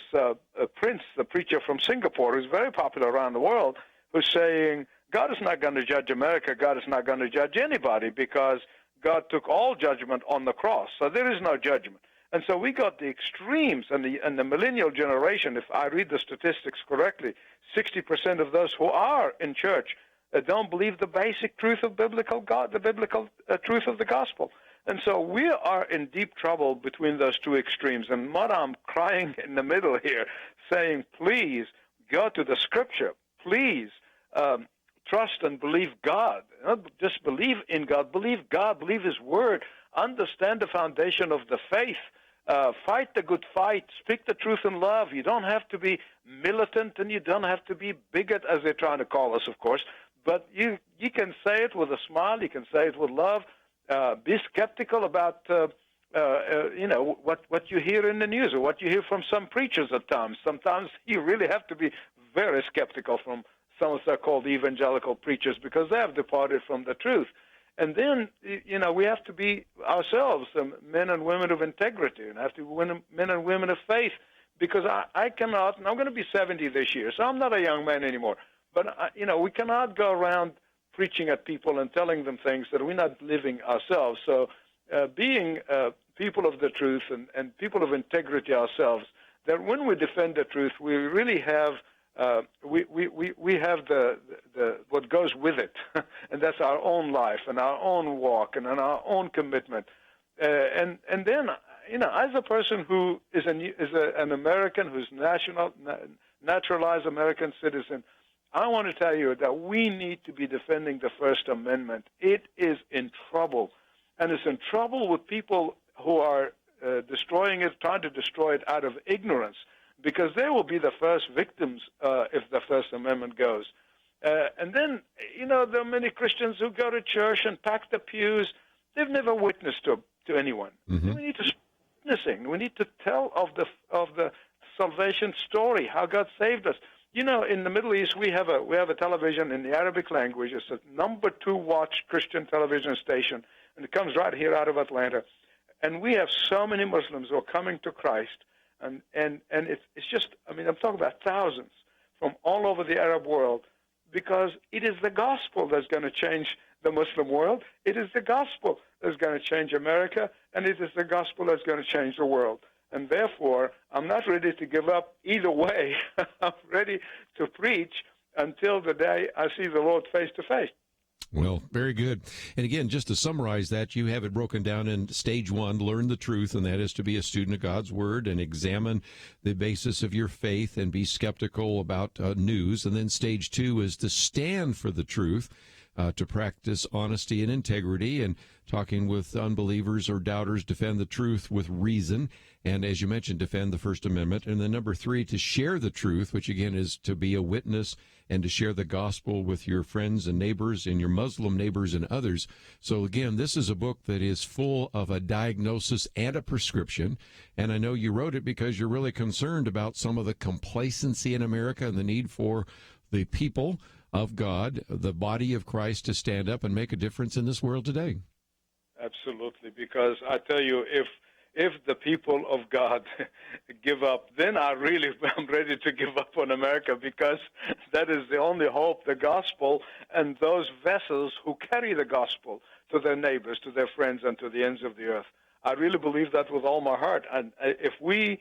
Prince, the preacher from Singapore, who's very popular around the world, who's saying, God is not going to judge America. God is not going to judge anybody because God took all judgment on the cross. So there is no judgment. And so we got the extremes, and the millennial generation, if I read the statistics correctly, 60% of those who are in church don't believe the basic truth of biblical God, the biblical truth of the gospel. And so we are in deep trouble between those two extremes. And what I'm crying in the middle here, saying, please go to the Scripture. Please trust and believe God. Not just believe in God. Believe God. Believe His Word. Understand the foundation of the faith. Fight the good fight. Speak the truth in love. You don't have to be militant, and you don't have to be bigot, as they're trying to call us, of course. but you can say it with a smile. You can say it with love. Be skeptical about what you hear in the news or what you hear from some preachers at times. Sometimes you really have to be very skeptical from some so-called evangelical preachers because they have departed from the truth. And then, we have to be ourselves men and women of integrity and have to be men and women of faith, because I cannot, and I'm going to be 70 this year, so I'm not a young man anymore. But, we cannot go around preaching at people and telling them things that we're not living ourselves. So being people of the truth and people of integrity ourselves, that when we defend the truth, we really have we have the what goes with it, and that's our own life and our own walk and our own commitment. And then, as a person who is an American, who's naturalized American citizen, I want to tell you that we need to be defending the First Amendment. It is in trouble, and it's in trouble with people who are destroying it, trying to destroy it out of ignorance, because they will be the first victims if the First Amendment goes. And then, there are many Christians who go to church and pack the pews. They've never witnessed to anyone. Mm-hmm. We need to start witnessing. We need to tell of the salvation story, how God saved us. In the Middle East, we have a television in the Arabic language. It's the number 2 watched Christian television station, and it comes right here out of Atlanta. And we have so many Muslims who are coming to Christ. And it's just, I'm talking about thousands from all over the Arab world, because it is the gospel that's going to change the Muslim world. It is the gospel that's going to change America, and it is the gospel that's going to change the world. And therefore, I'm not ready to give up either way. I'm ready to preach until the day I see the Lord face to face. Well, very good. And again, just to summarize that, you have it broken down in stage 1, learn the truth, and that is to be a student of God's Word and examine the basis of your faith and be skeptical about news. And then stage 2 is to stand for the truth, to practice honesty and integrity, and talking with unbelievers or doubters, defend the truth with reason. And as you mentioned, defend the First Amendment. And then number 3, to share the truth, which again is to be a witness and to share the gospel with your friends and neighbors and your Muslim neighbors and others. So again, this is a book that is full of a diagnosis and a prescription. And I know you wrote it because you're really concerned about some of the complacency in America and the need for the people of God, the body of Christ, to stand up and make a difference in this world today. Absolutely, because I tell you, if the people of God give up, then I'm ready to give up on America, because that is the only hope, the gospel, and those vessels who carry the gospel to their neighbors, to their friends, and to the ends of the earth. I really believe that with all my heart. And if we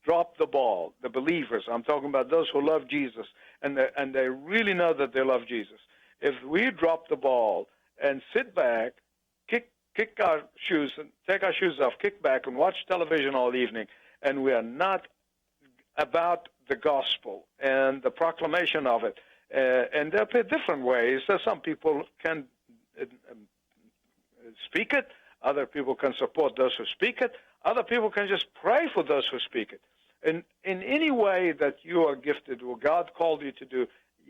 drop the ball, the believers, I'm talking about those who love Jesus, and they really know that they love Jesus, if we drop the ball and sit back, kick our shoes and take our shoes off, kick back and watch television all evening, and we are not about the gospel and the proclamation of it. And there are different ways. So some people can speak it. Other people can support those who speak it. Other people can just pray for those who speak it. And in any way that you are gifted, what God called you to do,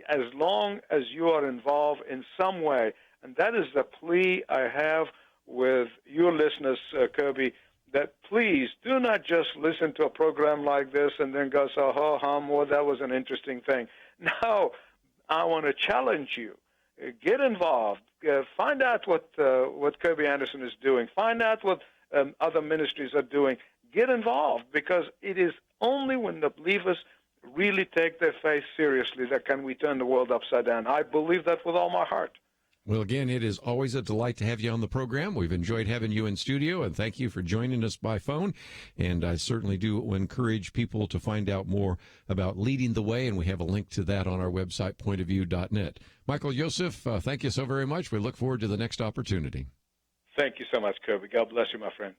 as long as you are involved in some way, and that is the plea I have with your listeners, Kerby, that please do not just listen to a program like this and then go, well, that was an interesting thing. No, I want to challenge you. Get involved. Find out what Kerby Anderson is doing. Find out what other ministries are doing. Get involved, because it is only when the believers really take their faith seriously that can we turn the world upside down. I believe that with all my heart. Well, again, it is always a delight to have you on the program. We've enjoyed having you in studio, and thank you for joining us by phone. And I certainly do encourage people to find out more about Leading the Way, and we have a link to that on our website, pointofview.net. Michael Youssef, thank you so very much. We look forward to the next opportunity. Thank you so much, Kerby. God bless you, my friend.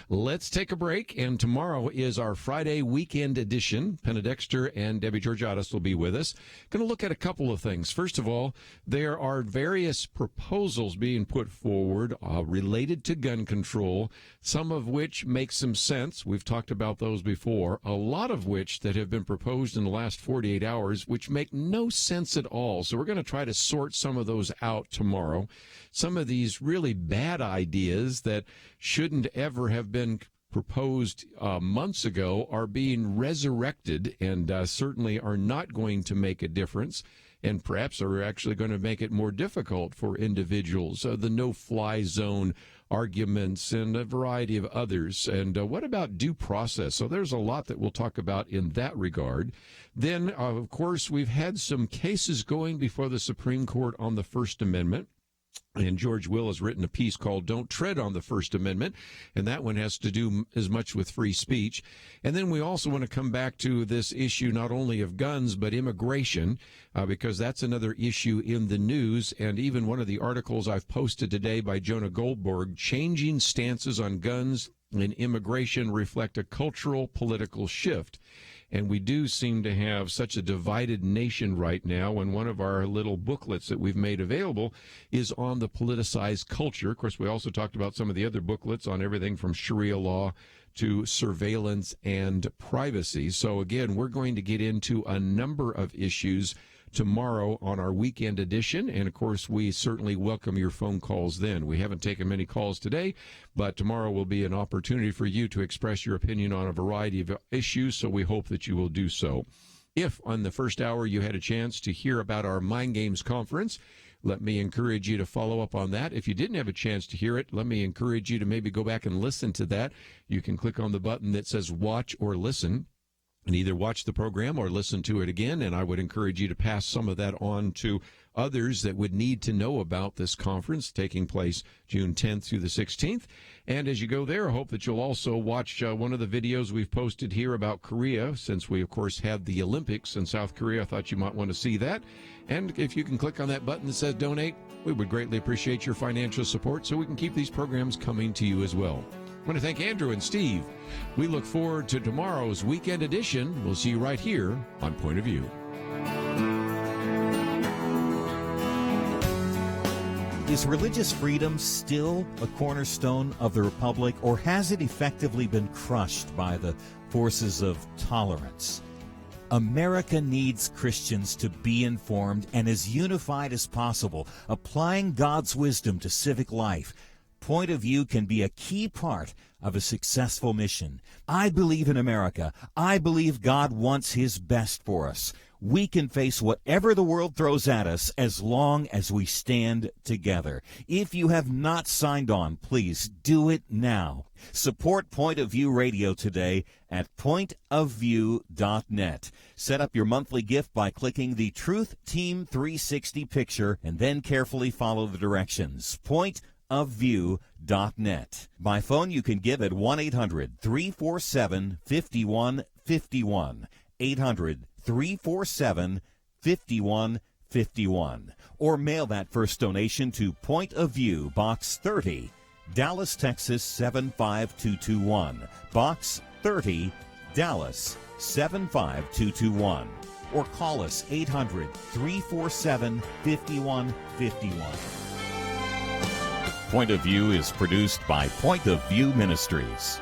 Let's take a break, and tomorrow is our Friday weekend edition. Penna Dexter and Debbie Georgiadis will be with us. Going to look at a couple of things. First of all, there are various proposals being put forward related to gun control, some of which make some sense. We've talked about those before. A lot of which that have been proposed in the last 48 hours, which make no sense at all. So we're going to try to sort some of those out tomorrow. Some of these really bad ideas that shouldn't ever have been proposed months ago are being resurrected and certainly are not going to make a difference, and perhaps are actually going to make it more difficult for individuals. The no-fly zone arguments and a variety of others. And what about due process? So there's a lot that we'll talk about in that regard. Then, of course, we've had some cases going before the Supreme Court on the First Amendment. And George Will has written a piece called Don't Tread on the First Amendment, and that one has to do as much with free speech. And then we also want to come back to this issue not only of guns, but immigration, because that's another issue in the news. And even one of the articles I've posted today by Jonah Goldberg, Changing Stances on Guns and Immigration Reflect a Cultural Political Shift. And we do seem to have such a divided nation right now, and one of our little booklets that we've made available is on the politicized culture. Of course, we also talked about some of the other booklets on everything from Sharia law to surveillance and privacy. So again, we're going to get into a number of issues tomorrow on our weekend edition, and of course we certainly welcome your phone calls then. We haven't taken many calls today, but tomorrow will be an opportunity for you to express your opinion on a variety of issues, so we hope that you will do so. If on the first hour you had a chance to hear about our Mind Games conference, let me encourage you to follow up on that. If you didn't have a chance to hear it, let me encourage you to maybe go back and listen to that. You can click on the button that says watch or listen, and either watch the program or listen to it again, and I would encourage you to pass some of that on to others that would need to know about this conference taking place June 10th through the 16th. And as you go there, I hope that you'll also watch one of the videos we've posted here about Korea, since we, of course, had the Olympics in South Korea. I thought you might want to see that. And if you can click on that button that says donate, we would greatly appreciate your financial support so we can keep these programs coming to you as well. I want to thank Andrew and Steve. We look forward to tomorrow's weekend edition. We'll see you right here on Point of View. Is religious freedom still a cornerstone of the Republic, or has it effectively been crushed by the forces of tolerance? America needs Christians to be informed and as unified as possible, applying God's wisdom to civic life. Point of View can be a key part of a successful mission. I believe in America. I believe God wants His best for us. We can face whatever the world throws at us as long as we stand together. If you have not signed on, please do it now. Support Point of View Radio today at pointofview.net. Set up your monthly gift by clicking the Truth Team 360 picture and then carefully follow the directions. Pointofview.net. By phone, you can give at 1-800-347-5151. 800-347-5151. Or mail that first donation to Point of View, Box 30, Dallas, Texas 75221. Box 30, Dallas 75221. Or call us 800-347-5151. Point of View is produced by Point of View Ministries.